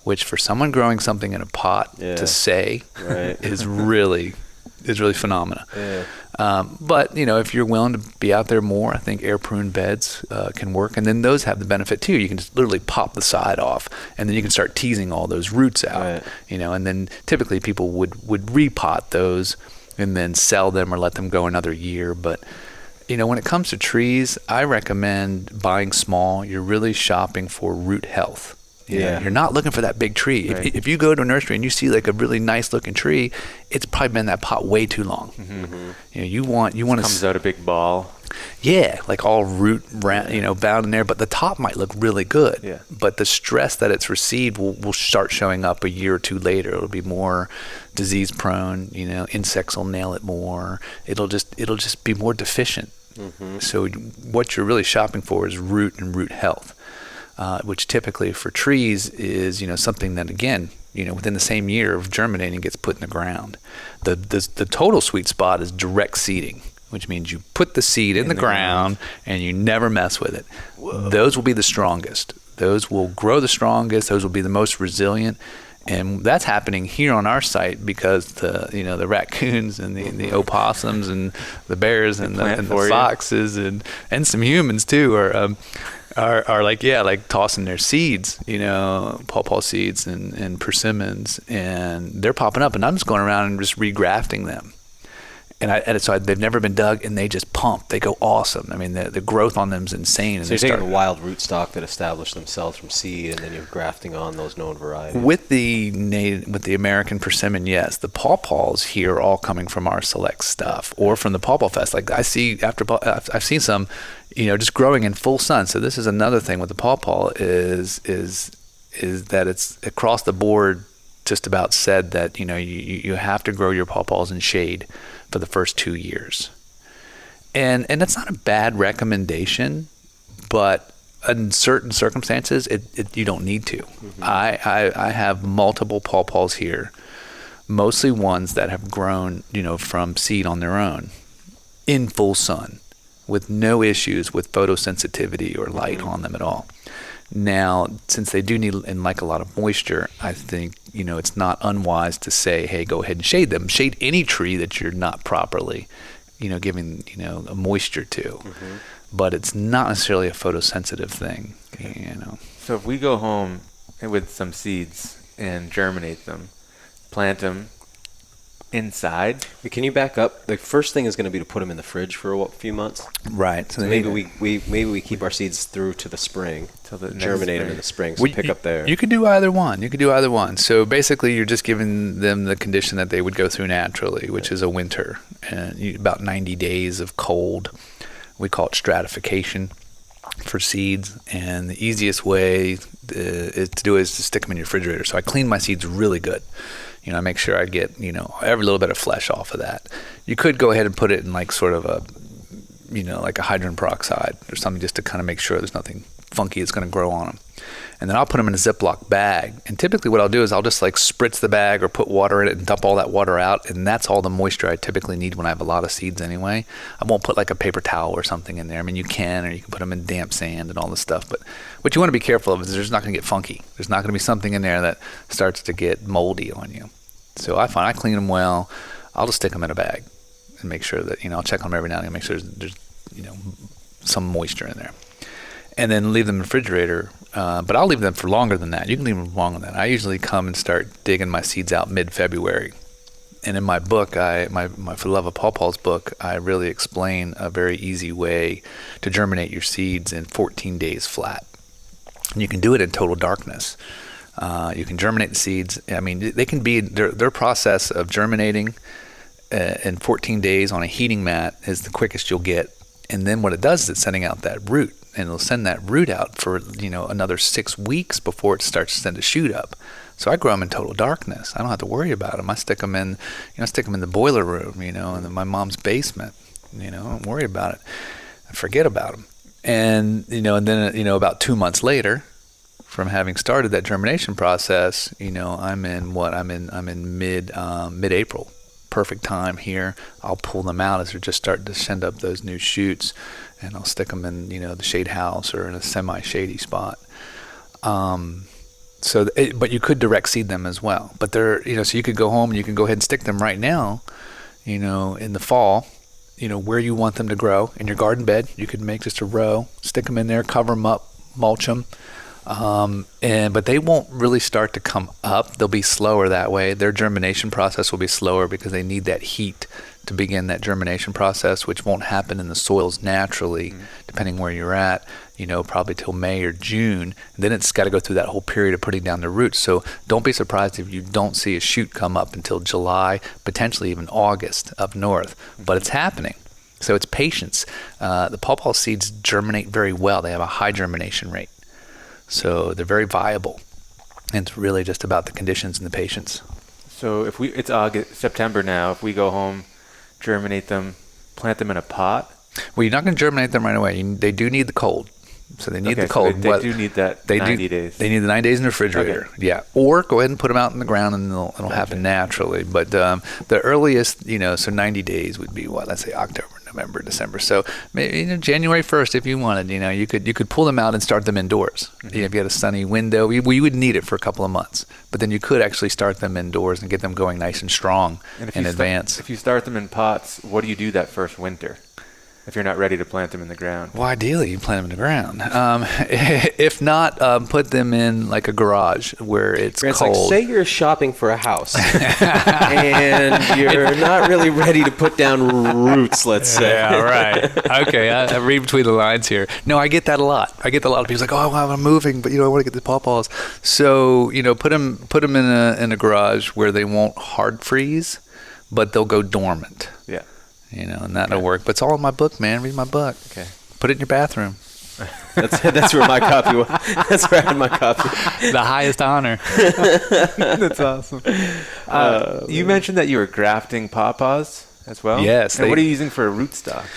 which for someone growing something in a pot to say is really phenomenal. Yeah. But if you're willing to be out there more, I think air prune beds can work, and then those have the benefit too. You can just literally pop the side off, and then you can start teasing all those roots out. Right. And then typically people would repot those and then sell them or let them go another year. But when it comes to trees, I recommend buying small. You're really shopping for root health. You're not looking for that big tree. Right. If you go to a nursery and you see like a really nice looking tree, it's probably been in that pot way too long. Mm-hmm. You want to comes out a big ball. Yeah, like all root bound in there, but the top might look really good. Yeah. But the stress that it's received will start showing up a year or two later. It'll be more disease prone. Insects will nail it more. It'll just be more deficient. Mm-hmm. So what you're really shopping for is root and root health. Which typically for trees is, something that, again, within the same year of germinating gets put in the ground. The total sweet spot is direct seeding, which means you put the seed in the ground and you never mess with it. Whoa. Those will be the strongest. Those will grow the strongest. Those will be the most resilient. And that's happening here on our site because the raccoons and the opossums and the bears and the foxes and some humans too are like tossing their seeds, pawpaw seeds and persimmons, and they're popping up, and I'm just going around and just regrafting them. So they've never been dug, and they just pump. They go awesome. I mean, the growth on them is insane. And so you're taking the wild rootstock that established themselves from seed, and then you're grafting on those known varieties. With the American persimmon, yes. The pawpaws here are all coming from our select stuff, or from the Pawpaw Fest. Like I've seen some, just growing in full sun. So this is another thing with the pawpaw is that it's across the board. Just about said that you have to grow your pawpaws in shade for the first 2 years, and that's not a bad recommendation, but in certain circumstances you don't need to. I have multiple pawpaws here, mostly ones that have grown from seed on their own in full sun with no issues with photosensitivity or light on them at all. Now, since they do need and like a lot of moisture, I think, it's not unwise to say, hey, go ahead and shade them. Shade any tree that you're not properly, giving, a moisture to. But it's not necessarily a photosensitive thing, So if we go home with some seeds and germinate them, plant them inside. Can you back up? The first thing is going to be to put them in the fridge for a few months. Right. So maybe we keep our seeds through to the spring, germinate them in the spring. So pick up there. You could do either one. So basically, you're just giving them the condition that they would go through naturally, which is a winter and about 90 days of cold. We call it stratification for seeds, and the easiest way to do it is to stick them in your refrigerator. So I clean my seeds really good. I make sure I get, every little bit of flesh off of that. You could go ahead and put it in like sort of a, like a hydrogen peroxide or something, just to kind of make sure there's nothing funky that's going to grow on them. And then I'll put them in a Ziploc bag. And typically what I'll do is I'll just like spritz the bag or put water in it and dump all that water out. And that's all the moisture I typically need when I have a lot of seeds anyway. I won't put like a paper towel or something in there. I mean, you can, or you can put them in damp sand and all this stuff. But what you want to be careful of is there's not going to get funky. There's not going to be something in there that starts to get moldy on you. So I find I clean them well. I'll just stick them in a bag and make sure that, I'll check on them every now and then, make sure there's some moisture in there. And then leave them in the refrigerator. But I'll leave them for longer than that. You can leave them longer than that. I usually come and start digging my seeds out mid-February. And in my book, my For the Love of Pawpaws book, I really explain a very easy way to germinate your seeds in 14 days flat. And you can do it in total darkness. You can germinate the seeds. I mean, they can be their process of germinating in 14 days on a heating mat is the quickest you'll get. And then what it does is it's sending out that root, and it'll send that root out for another 6 weeks before it starts to send a shoot up. So I grow them in total darkness. I don't have to worry about them. I stick them in the boiler room, in my mom's basement. I don't worry about it. I forget about them. And and then about 2 months later, from having started that germination process, I'm in mid-April. Perfect time here. I'll pull them out as they're just starting to send up those new shoots, and I'll stick them in the shade house or in a semi-shady spot. But you could direct seed them as well. But they're so you could go home and you can go ahead and stick them right now, in the fall, where you want them to grow in your garden bed. You could make just a row, stick them in there, cover them up, mulch them. But they won't really start to come up. They'll be slower that way. Their germination process will be slower because they need that heat to begin that germination process, which won't happen in the soils naturally, depending where you're at, probably till May or June. And then it's got to go through that whole period of putting down the roots. So don't be surprised if you don't see a shoot come up until July, potentially even August up north. But it's happening. So it's patience. The pawpaw seeds germinate very well. They have a high germination rate. So they're very viable, and it's really just about the conditions and the patience. So it's September now. If we go home, germinate them, plant them in a pot. Well, you're not going to germinate them right away. They do need the cold. So they need the cold. So they do need that 90 days. They need the 9 days in the refrigerator. Okay. Yeah. Or go ahead and put them out in the ground and it'll happen naturally. But the earliest, so 90 days would be let's say October, November, December. So maybe January 1st, if you wanted, you could pull them out and start them indoors. If you had a sunny window, we would need it for a couple of months. But then you could actually start them indoors and get them going nice and strong in advance. If you start them in pots, what do you do that first winter? if you're not ready to plant them in the ground? Well, ideally, you plant them in the ground. If not, put them in like a garage where it's Grant's cold. like, say you're shopping for a house and you're not really ready to put down roots, let's say. Yeah, right. Okay, I read between the lines here. No, I get that a lot. I get a lot of people like, oh, well, I'm moving, but I want to get the pawpaws. So put them in a garage where they won't hard freeze, but they'll go dormant. Yeah. And that'll work. But it's all in my book, man. Read my book. Okay. Put it in your bathroom. That's where my copy was. That's where I had my copy. The highest honor. That's awesome. You mentioned that you were grafting pawpaws as well? Yes. And what are you using for a rootstock?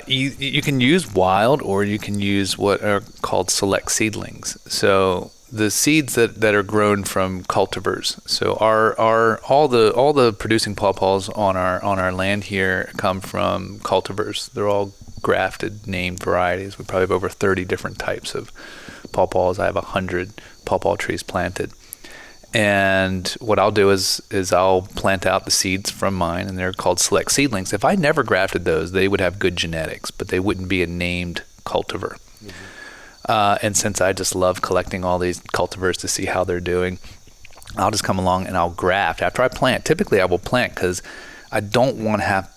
You can use wild, or you can use what are called select seedlings. So the seeds that are grown from cultivars. So all the producing pawpaws on our land here come from cultivars. They're all grafted, named varieties. We probably have over 30 different types of pawpaws. I have 100 pawpaw trees planted. And what I'll do is I'll plant out the seeds from mine, and they're called select seedlings. If I never grafted those, they would have good genetics, but they wouldn't be a named cultivar. Mm-hmm. And since I just love collecting all these cultivars to see how they're doing, I'll just come along and I'll graft. After I plant, typically I will plant because I don't want to have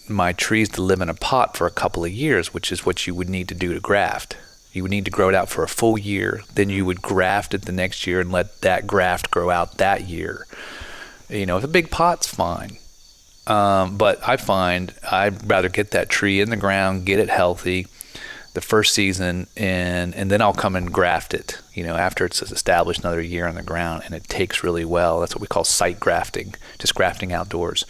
my trees to live in a pot for a couple of years, which is what you would need to do to graft. You would need to grow it out for a full year. Then you would graft it the next year and let that graft grow out that year. If a big pot's fine. But I find I'd rather get that tree in the ground, get it healthy the first season, and then I'll come and graft it, after it's established another year on the ground, and it takes really well. That's what we call site grafting, just grafting outdoors.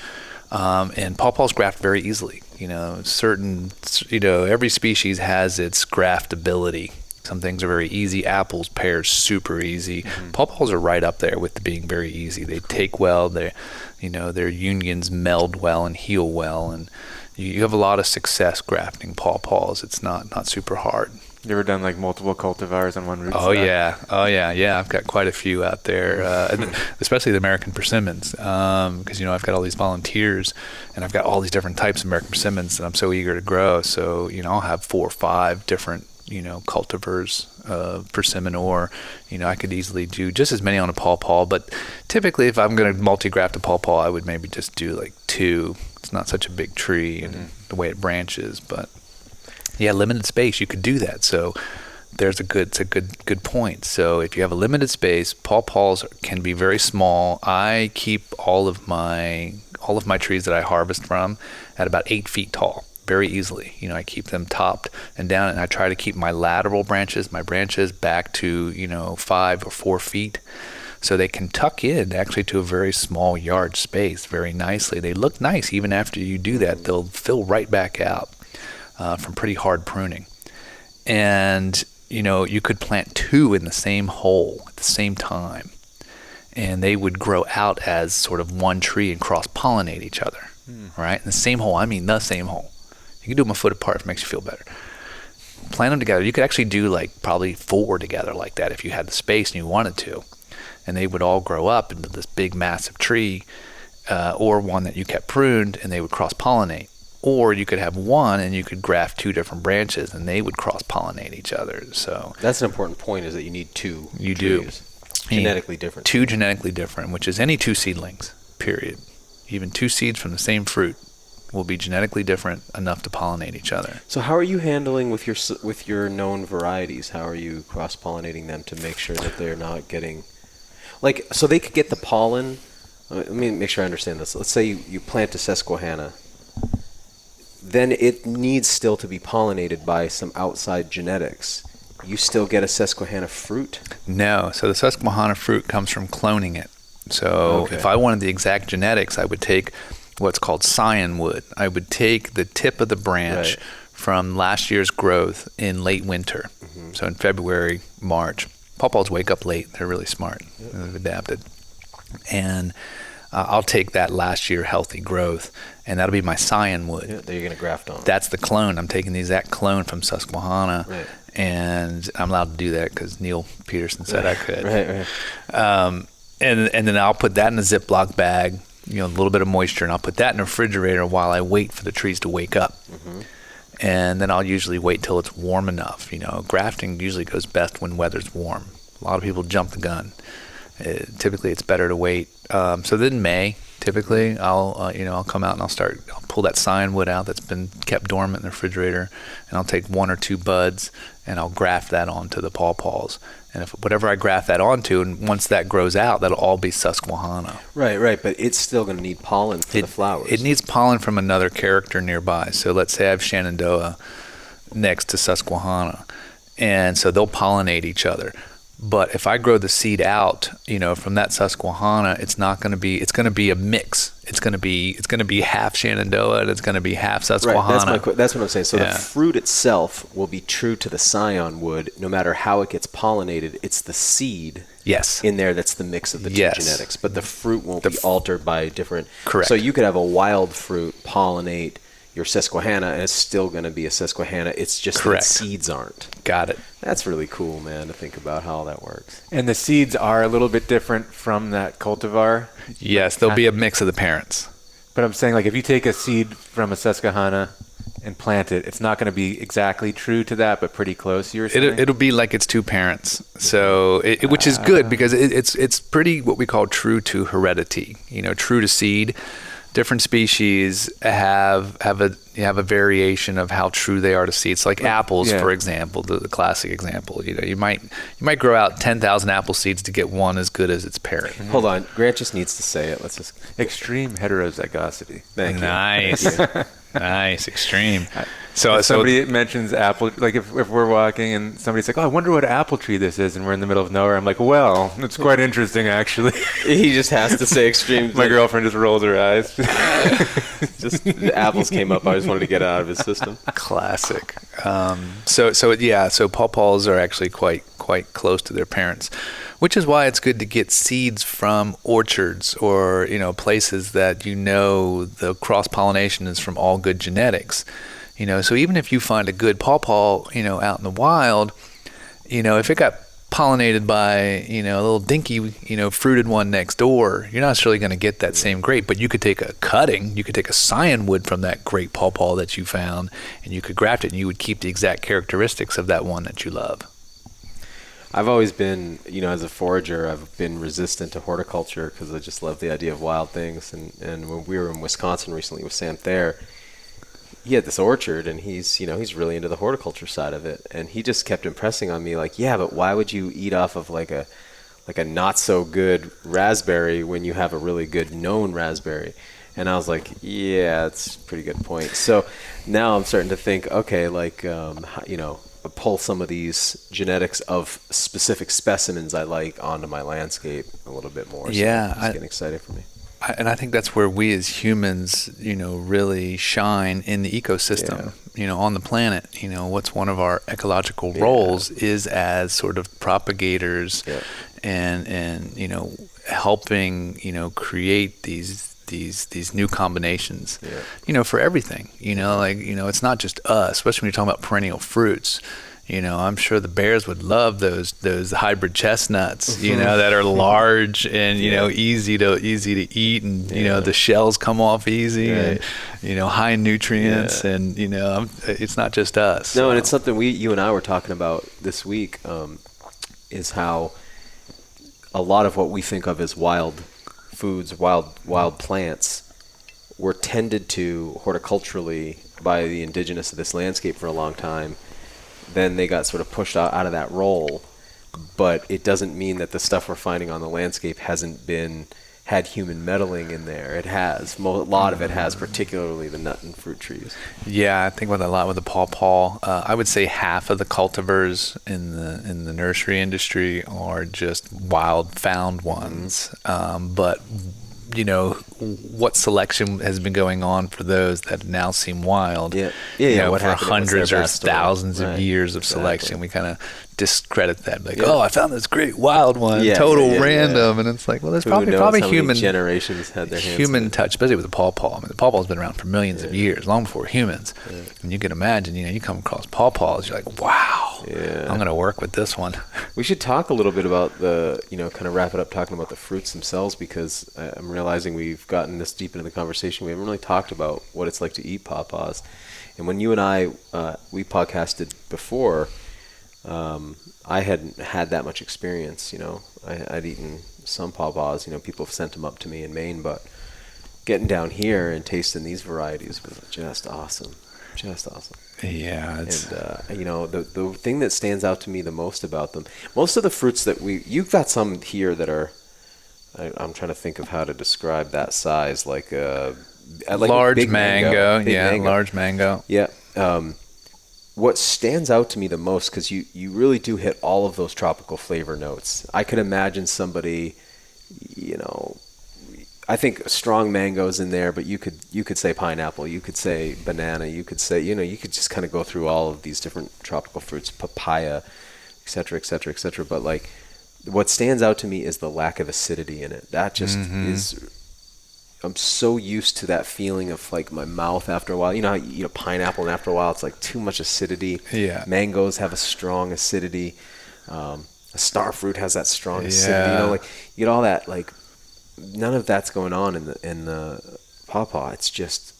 And pawpaws graft very easily. Every species has its graftability. Some things are very easy. Apples, pears, super easy. Mm-hmm. Pawpaws are right up there with being very easy. They take well. Their unions meld well and heal well, and you have a lot of success grafting pawpaws. It's not super hard. You ever done like multiple cultivars on one rootstock? Oh yeah. I've got quite a few out there, especially the American persimmons, because I've got all these volunteers, and I've got all these different types of American persimmons that I'm so eager to grow. So I'll have 4 or 5 different cultivars of persimmon, or I could easily do just as many on a pawpaw. But typically, if I'm going to multi-graft a pawpaw, I would maybe just do like 2. It's not such a big tree and the way it branches, but yeah, limited space, you could do that. So it's a good point. So if you have a limited space, pawpaws can be very small. I keep all of my trees that I harvest from at about 8 feet tall, very easily. I keep them topped and down, and I try to keep my lateral branches, back to 5 or 4 feet. So they can tuck in actually to a very small yard space very nicely. They look nice even after you do that. They'll fill right back out from pretty hard pruning. And, you could plant 2 in the same hole at the same time, and they would grow out as sort of one tree and cross-pollinate each other, right? In the same hole, the same hole. You can do them a foot apart if it makes you feel better. Plant them together. You could actually do like probably 4 together like that if you had the space and you wanted to. And they would all grow up into this big, massive tree, or one that you kept pruned, and they would cross-pollinate. Or you could have one, and you could graft 2 different branches, and they would cross-pollinate each other. So that's an important point: is that you need 2. You trees. Do genetically different. 2 genetically different, which is any 2 seedlings. Period. Even 2 seeds from the same fruit will be genetically different enough to pollinate each other. So how are you handling with your known varieties? How are you cross-pollinating them to make sure that they're not getting so they could get the pollen? Let me make sure I understand this. Let's say you plant a Susquehanna. Then it needs still to be pollinated by some outside genetics. You still get a Susquehanna fruit? No. So the Susquehanna fruit comes from cloning it. So if I wanted the exact genetics, I would take what's called scion wood. I would take the tip of the branch from last year's growth in late winter. Mm-hmm. So in February, March. Pawpaws wake up late. They're really smart. Yep. They've adapted. And I'll take that last year healthy growth, and that'll be my scion wood. Yeah, that you're going to graft on. That's the clone. I'm taking the exact clone from Susquehanna, and I'm allowed to do that because Neil Peterson said I could. Right. And then I'll put that in a Ziploc bag, a little bit of moisture, and I'll put that in the refrigerator while I wait for the trees to wake up. Mm-hmm. and then I'll usually wait till it's warm enough. Grafting usually goes best when weather's warm. A lot of people jump the gun. Typically, it's better to wait. So then May, typically, I'll come out and I'll pull that cyanwood out that's been kept dormant in the refrigerator, and I'll take 1 or 2 buds and I'll graft that onto the pawpaws. And if whatever I graft that onto, and once that grows out, that'll all be Susquehanna. Right. But it's still going to need pollen for the flowers. It needs pollen from another character nearby. So let's say I have Shenandoah next to Susquehanna, and so they'll pollinate each other. But if I grow the seed out, from that Susquehanna, it's going to be a mix. It's going to be half Shenandoah and it's going to be half Susquehanna. Right, that's what I'm saying. So the fruit itself will be true to the scion wood, no matter how it gets pollinated. It's the seed in there that's the mix of the two genetics. But the fruit won't be altered by different. Correct. So you could have a wild fruit pollinate your Susquehanna, and it's still going to be a Susquehanna. It's just that seeds aren't. Got it. That's really cool, man, to think about how that works. And the seeds are a little bit different from that cultivar. Yes, there'll be a mix of the parents. But I'm saying, if you take a seed from a Susquehanna and plant it, it's not going to be exactly true to that, but pretty close. You were saying? It'll be like it's 2 parents. So, which is good because it's pretty what we call true to heredity. True to seed. Different species have a variation of how true they are to seeds. Like apples, for example, the classic example. You might grow out 10,000 apple seeds to get one as good as its parent. Hold on, Grant just needs to say it. Let's just extreme heterozygosity. Thank you. Nice. Nice, extreme. So somebody mentions apple, if we're walking and somebody's like, "Oh, I wonder what apple tree this is," and we're in the middle of nowhere. I'm like, "Well, it's quite interesting, actually." He just has to say extreme. My girlfriend just rolls her eyes. Just the apples came up. I just wanted to get it out of his system. Classic. So pawpaws are actually quite close to their parents, which is why it's good to get seeds from orchards or places that the cross pollination is from all good genetics. So even if you find a good pawpaw, out in the wild, if it got pollinated by, a little dinky, fruited one next door, you're not necessarily going to get that same grape, but you could take a scion wood from that great pawpaw that you found, and you could graft it, and you would keep the exact characteristics of that one that you love. I've always been, as a forager, I've been resistant to horticulture because I just love the idea of wild things. And when we were in Wisconsin recently with Sam Thayer, he had this orchard, and he's really into the horticulture side of it. And he just kept impressing on me, but why would you eat off of like a not so good raspberry when you have a really good known raspberry? And I was like, yeah, that's a pretty good point. So now I'm starting to think, okay, pull some of these genetics of specific specimens I like onto my landscape a little bit more. So it's getting excited for me. And I think that's where we as humans, really shine in the ecosystem, on the planet. What's one of our ecological roles is as sort of propagators and helping, create these new combinations, for everything, it's not just us, especially when you're talking about perennial fruits. I'm sure the bears would love those hybrid chestnuts, that are large and, easy to eat, and, the shells come off easy, and, high in nutrients, and, it's not just us. No, and it's something you and I were talking about this week, is how a lot of what we think of as wild foods, wild plants, were tended to horticulturally by the indigenous of this landscape for a long time. Then they got sort of pushed out of that role, but it doesn't mean that the stuff we're finding on the landscape hasn't had human meddling in there. It has. A lot of it has, particularly the nut and fruit trees. Yeah, I think with a lot with the pawpaw, I would say half of the cultivars in the nursery industry are just wild found ones. But what selection has been going on for those that now seem wild? What for hundreds or thousands of years of selection, we kind of discredit that. I found this great wild one, random, and it's like, well, there's probably human generations had their hands human touch, especially with the pawpaw. I mean, the pawpaw's been around for millions of years, long before humans. And you can imagine, you come across pawpaws, you're like, wow, I'm going to work with this one. We should talk a little bit about the, kind of wrap it up talking about the fruits themselves, because I'm realizing we've gotten this deep into the conversation. We haven't really talked about what it's like to eat pawpaws. And when you and I, we podcasted before, I hadn't had that much experience, you know. I'd eaten some pawpaws, you know, people have sent them up to me in Maine, but getting down here and tasting these varieties was just awesome. Just awesome. Yeah. And, you know, the thing that stands out to me the most about them, most of the fruits that you've got some here that are, I'm trying to think of how to describe that size, like large big mango. Mango. Large mango. Yeah. What stands out to me the most, because you really do hit all of those tropical flavor notes. I could imagine somebody, you know, I think strong mango's in there, but you could say pineapple, you could say banana, you could say, you know, you could just kind of go through all of these different tropical fruits, papaya, et cetera, et cetera, et cetera. But like, what stands out to me is the lack of acidity in it. That just is, I'm so used to that feeling of like my mouth after a while. You know how you eat a pineapple and after a while it's like too much acidity. Yeah. Mangoes have a strong acidity. A star fruit has that strong acidity. You know, like you get all that, like none of that's going on in the pawpaw. It's just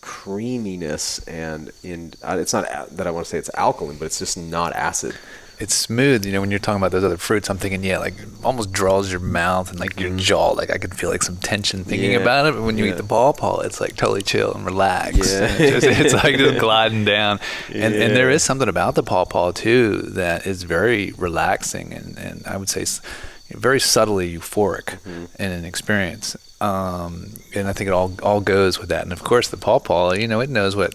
creaminess, and it's not that I want to say it's alkaline, but it's just not acid. It's smooth. You know, when you're talking about those other fruits, I'm thinking, like it almost draws your mouth and like your jaw. Like I could feel like some tension thinking about it. But when you eat the pawpaw, it's like totally chill and relaxed. Yeah. It's like just gliding down. And there is something about the pawpaw too that is very relaxing and I would say very subtly euphoric in an experience. And I think it all goes with that. And of course the pawpaw, you know, it knows what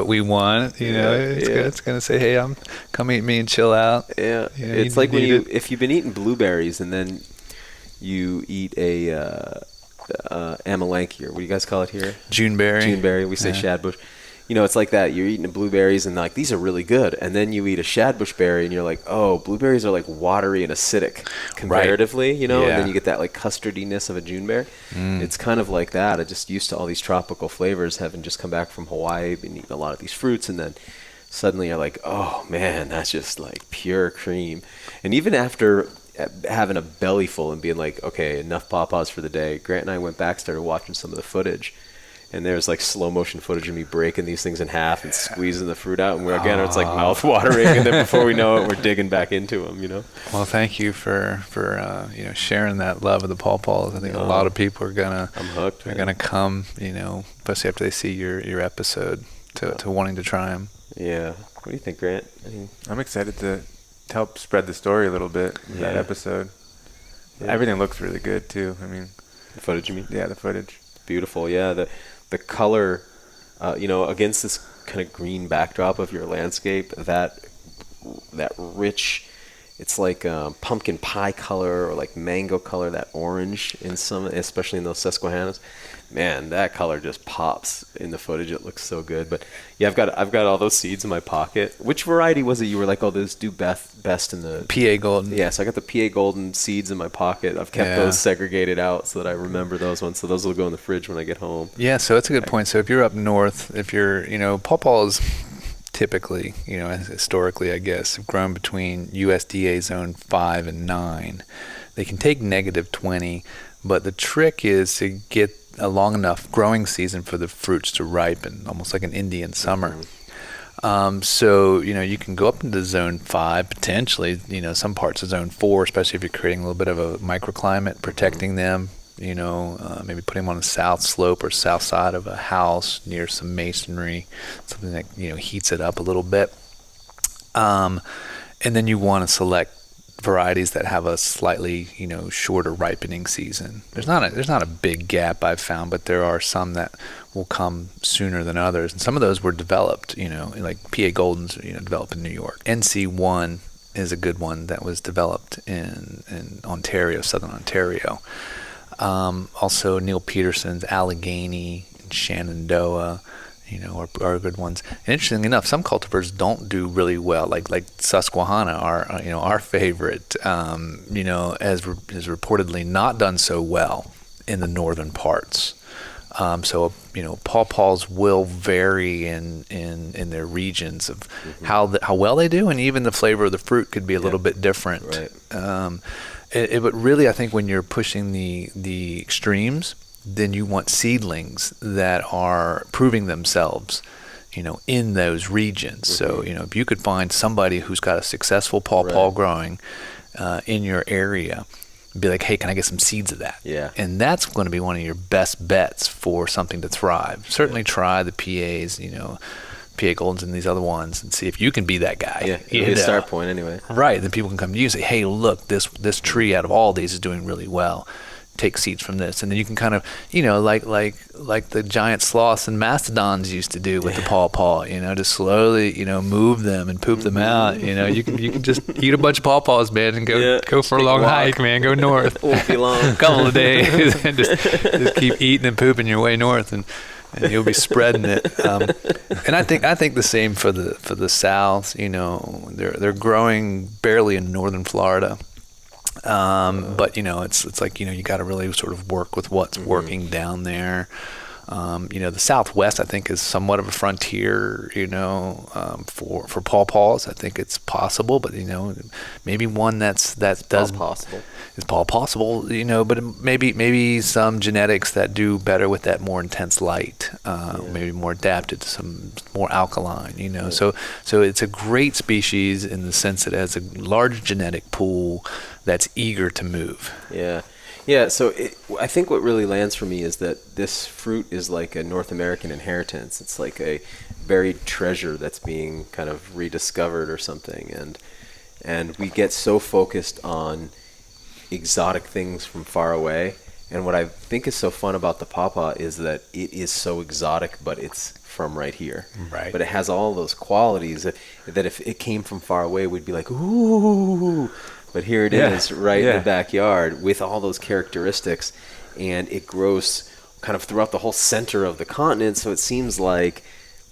we want. You know, it's gonna say, hey, come eat me and chill out. Yeah. You know, it's like if you've been eating blueberries and then you eat a amalanke, or what do you guys call it here? Juneberry. We say shadbush. You know, it's like that. You're eating the blueberries and like, these are really good. And then you eat a shadbush berry and you're like, oh, blueberries are like watery and acidic comparatively, you know, and then you get that like custardiness of a juneberry. It's kind of like that. I just used to all these tropical flavors, having just come back from Hawaii and eating a lot of these fruits. And then suddenly you're like, oh man, that's just like pure cream. And even after having a belly full and being like, okay, enough pawpaws for the day, Grant and I went back, started watching some of the footage. And there's like slow motion footage of me breaking these things in half and squeezing the fruit out. And it's like mouth watering. And then before we know it, we're digging back into them, you know? Well, thank you for you know, sharing that love of the pawpaws. I think a lot of people are I'm hooked. They're gonna come, you know, especially after they see your episode to wanting to try them. Yeah. What do you think, Grant? I'm excited to help spread the story a little bit in that episode. Yeah. Everything looks really good too. I mean, the footage, you mean? Yeah, the footage. Beautiful. Yeah. The color, you know, against this kind of green backdrop of your landscape, that rich, it's like pumpkin pie color or like mango color, that orange in some, especially in those Susquehannas. Man, that color just pops in the footage. It looks so good. But yeah, I've got all those seeds in my pocket. Which variety was it you were like, oh, those do best in the PA Golden? Yeah, so I got the PA Golden seeds in my pocket. I've kept those segregated out so that I remember those ones. So those will go in the fridge when I get home. Yeah, so that's a good point. So if you're up north, if you're, you know, pawpaws typically, you know, historically, I guess, have grown between USDA zone 5 and 9. They can take -20, but the trick is to get a long enough growing season for the fruits to ripen, almost like an Indian summer. So, you know, you can go up into zone 5, potentially, you know, some parts of zone 4, especially if you're creating a little bit of a microclimate, protecting them, you know, maybe putting them on the south slope or south side of a house near some masonry, something that, you know, heats it up a little bit. And then you want to select varieties that have a slightly, you know, shorter ripening season. There's not a big gap I've found, but there are some that will come sooner than others. And some of those were developed, you know, like PA Goldens, you know, developed in New York. NC1 is a good one that was developed in Ontario, Southern Ontario. Also Neil Peterson's Allegheny and Shenandoah, you know, are good ones. And interestingly enough, some cultivars don't do really well, like Susquehanna, our favorite, you know, has reportedly not done so well in the northern parts. So, you know, pawpaws will vary in their regions of how well they do, and even the flavor of the fruit could be a little bit different. Right. But really, I think when you're pushing the extremes, then you want seedlings that are proving themselves, in those regions. So, if you could find somebody who's got a successful pawpaw growing in your area, be like, hey, can I get some seeds of that? Yeah. And that's going to be one of your best bets for something to thrive. Certainly try the PAs, PA Goldens and these other ones, and see if you can be that guy. Yeah, it'll be a start point anyway. Right. Then people can come to you and say, hey, look, this tree out of all these is doing really well. Take seeds from this, and then you can kind of, like the giant sloths and mastodons used to do with the pawpaw, to slowly, move them and poop them out. You can just eat a bunch of pawpaws, man, and go for a long hike, man. Go north. Won't be long. A couple of days, and just keep eating and pooping your way north, and you'll be spreading it. And I think the same for the South. They're growing barely in northern Florida. But it's like, you got to really sort of work with what's working down there. The Southwest, I think, is somewhat of a frontier, for pawpaws. I think it's possible, but maybe one that does possible. It's all possible, but maybe some genetics that do better with that more intense light, maybe more adapted to some more alkaline, So it's a great species in the sense that it has a large genetic pool that's eager to move. Yeah. Yeah, so I think what really lands for me is that this fruit is like a North American inheritance. It's like a buried treasure that's being kind of rediscovered or something. And we get so focused on exotic things from far away. And what I think is so fun about the pawpaw is that it is so exotic, but it's from right here. Right. But it has all those qualities that if it came from far away, we'd be like, ooh. But here it is right in the backyard with all those characteristics, and it grows kind of throughout the whole center of the continent, so it seems like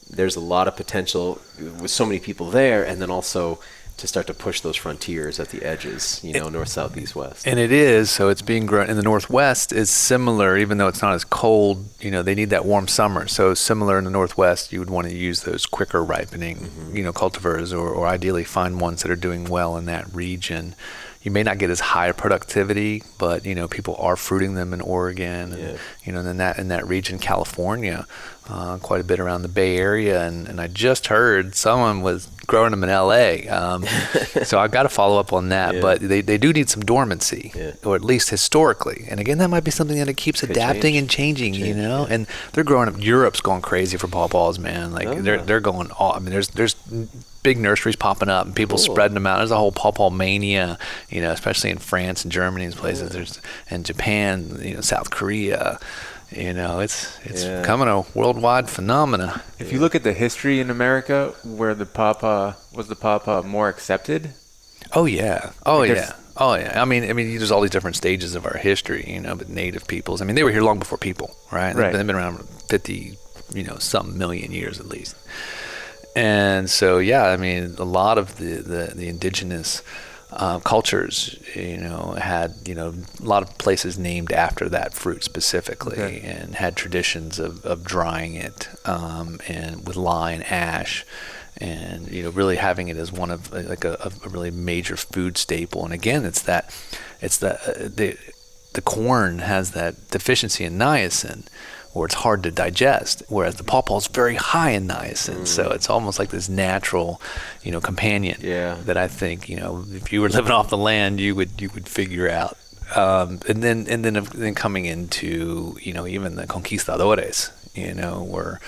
there's a lot of potential with so many people there, and then also to start to push those frontiers at the edges, north, south, east, west. And it is, so it's being grown in the Northwest is similar, even though it's not as cold, they need that warm summer. So similar in the Northwest, you would want to use those quicker ripening, cultivars, or ideally find ones that are doing well in that region. You may not get as high a productivity, but people are fruiting them in Oregon, and in that region, California, quite a bit around the Bay Area, and I just heard someone was growing them in LA, so I've got to follow up on that. But they do need some dormancy, or at least historically. And again, that might be something that it keeps adapting and changing, And they're growing up. Europe's going crazy for pawpaws, man. Like they're going all. I mean, there's big nurseries popping up and people spreading them out. There's a whole pawpaw mania, especially in France and Germany and places. There's and Japan, South Korea. It's becoming a worldwide phenomena. If you look at the history in America, where the pawpaw more accepted? Oh yeah. I mean, there's all these different stages of our history, but native peoples. I mean, they were here long before people, right? They've been around 50, some million years at least. And so, a lot of the indigenous cultures, had, a lot of places named after that fruit specifically, and had traditions of drying it and with lye and ash, and really having it as one of like a really major food staple. And again, the corn has that deficiency in niacin, or it's hard to digest, whereas the pawpaw is very high in niacin. So it's almost like this natural, companion that I think, if you were living off the land, you would figure out. And then coming into, even the conquistadores, where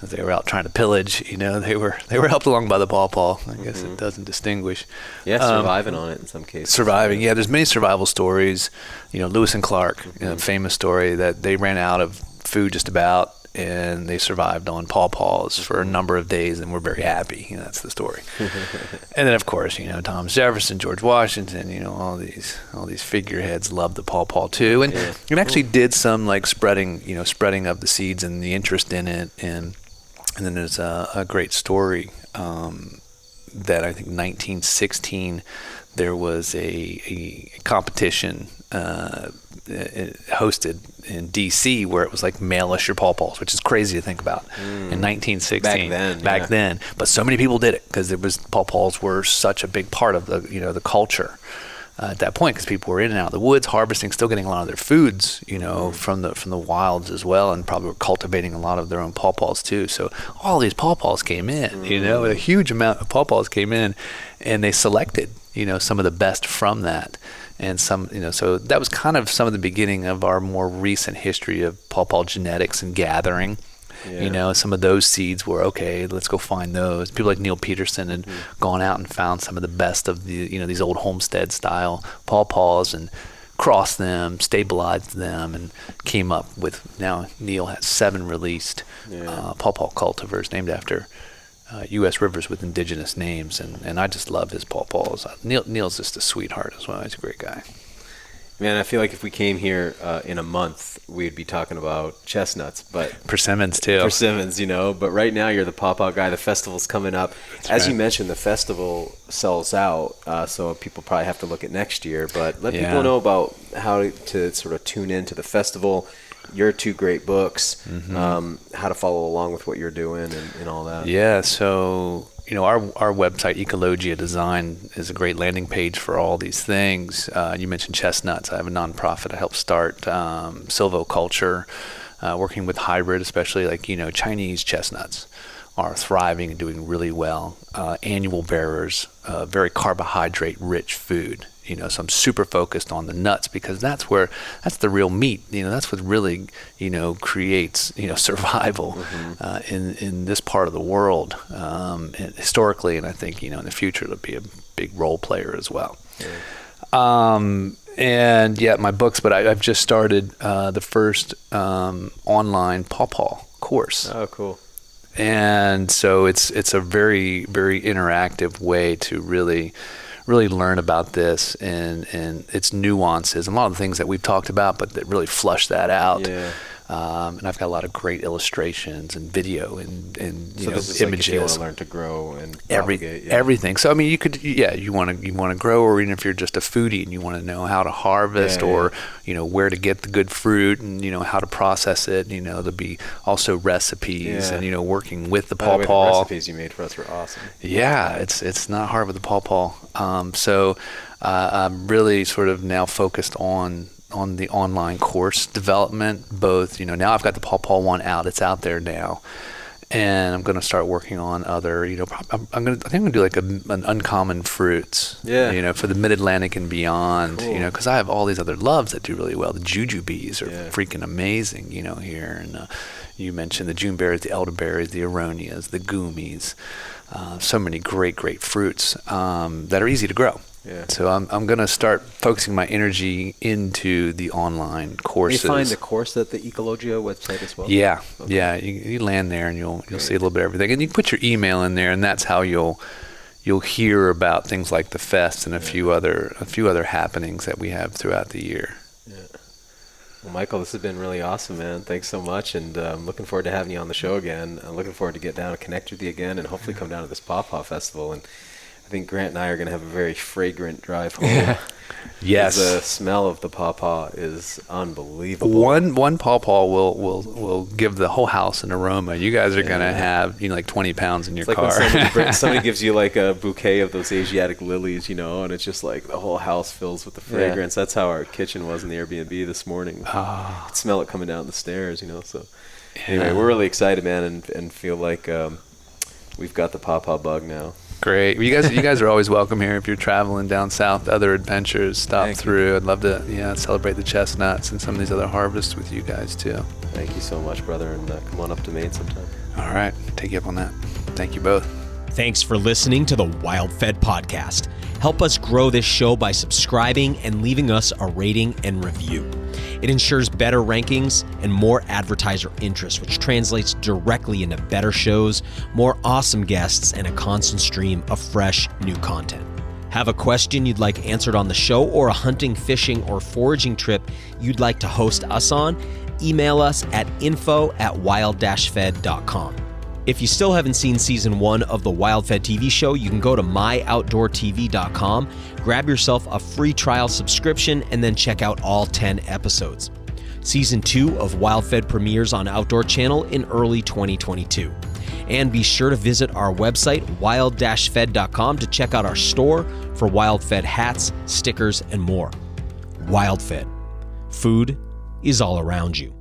they were out trying to pillage, they were helped along by the pawpaw. I guess it doesn't distinguish. Yeah, surviving on it in some cases. Surviving, there's many survival stories. Lewis and Clark, famous story that they ran out of food just about, and they survived on pawpaws for a number of days and were very happy. That's the story. And then of course, Thomas Jefferson, George Washington, all these figureheads loved the pawpaw too, and actually did some like spreading of the seeds and the interest in it. And then there's a great story that I think 1916 there was a competition hosted in D.C. where it was like mail us your pawpaws, which is crazy to think about in 1916. Back then, but so many people did it because pawpaws were such a big part of the the culture. at that point, because people were in and out of the woods harvesting, still getting a lot of their foods, from the wilds as well, and probably were cultivating a lot of their own pawpaws too. So all these pawpaws came in, a huge amount of pawpaws came in, and they selected, some of the best from that. And some, so that was kind of some of the beginning of our more recent history of pawpaw genetics and gathering. Yeah. Some of those seeds were, okay, let's go find those. People like Neil Peterson had gone out and found some of the best of the, these old homestead style pawpaws and crossed them, stabilized them, and came up with, now Neil has 7 released pawpaw cultivars named after U.S. rivers with indigenous names, and I just love his pawpaws. Neil's just a sweetheart as well. He's a great guy. Man, I feel like if we came here in a month, we'd be talking about chestnuts, but persimmons too. Persimmons, But right now, you're the pawpaw guy. The festival's coming up. As you mentioned, the festival sells out, so people probably have to look at next year. But let people know about how to sort of tune into the festival. Your 2 great books, how to follow along with what you're doing, and all that. Yeah. So. Our website, Ecologia Design, is a great landing page for all these things. You mentioned chestnuts. I have a nonprofit I helped start, silvoculture, working with hybrid, especially like, Chinese chestnuts are thriving and doing really well. Annual bearers, very carbohydrate-rich food. So I'm super focused on the nuts because that's the real meat. That's what really, creates, survival in this part of the world and historically, and I think, in the future it'll be a big role player as well. And my books, but I've just started the first online pawpaw course. Oh, cool. And so it's a very, very interactive way to really learn about this and its nuances and a lot of the things that we've talked about, but that really flush that out. Yeah. And I've got a lot of great illustrations and video and so this is images. Like if you want to learn to grow and everything. So I mean, you could you want to grow, or even if you're just a foodie and you want to know how to harvest or where to get the good fruit and how to process it. There'll be also recipes and working with the pawpaw. The recipes you made for us were awesome. Yeah, it's not hard with the pawpaw. So I'm really sort of now focused on the online course development, both, now I've got the Pawpaw one out, it's out there now, and I'm going to start working on other, I think I'm going to do like an uncommon fruits, for the mid-Atlantic and beyond, because I have all these other loves that do really well. The jujubes are freaking amazing, here, and you mentioned the juneberries, the elderberries, the aronias, the goomies, so many great fruits that are easy to grow. Yeah. So I'm going to start focusing my energy into the online courses. Can you find the course at the Ecologia website as well? Yeah, okay. You land there and you'll see a little bit of everything, and you can put your email in there, and that's how you'll hear about things like the fest and a few other happenings that we have throughout the year. Yeah. Well, Michael, this has been really awesome, man. Thanks so much, and I'm looking forward to having you on the show again. I'm looking forward to get down and connect with you again, and hopefully come down to this Pawpaw Festival. And I think Grant and I are going to have a very fragrant drive home. Yeah. Yes. The smell of the pawpaw is unbelievable. One pawpaw will give the whole house an aroma. You guys are going to have like 20 pounds in your car. When somebody gives you like a bouquet of those Asiatic lilies, and it's just like the whole house fills with the fragrance. That's how our kitchen was in the Airbnb this morning. Oh. I could smell it coming down the stairs, So anyway, we're really excited, man, and feel like we've got the pawpaw bug now. Great. You guys are always welcome here if you're traveling down south, other adventures, stop through. I'd love to celebrate the chestnuts and some of these other harvests with you guys too. Thank you so much, brother, and come on up to Maine sometime. All right. Take you up on that. Thank you both. Thanks for listening to the WildFed podcast. Help us grow this show by subscribing and leaving us a rating and review. It ensures better rankings and more advertiser interest, which translates directly into better shows, more awesome guests, and a constant stream of fresh, new content. Have a question you'd like answered on the show, or a hunting, fishing, or foraging trip you'd like to host us on? Email us at info@wild-fed.com. If you still haven't seen season 1 of the WildFed TV show, you can go to myoutdoortv.com, grab yourself a free trial subscription, and then check out all 10 episodes. Season 2 of WildFed premieres on Outdoor Channel in early 2022. And be sure to visit our website, wild-fed.com, to check out our store for WildFed hats, stickers, and more. WildFed. Food is all around you.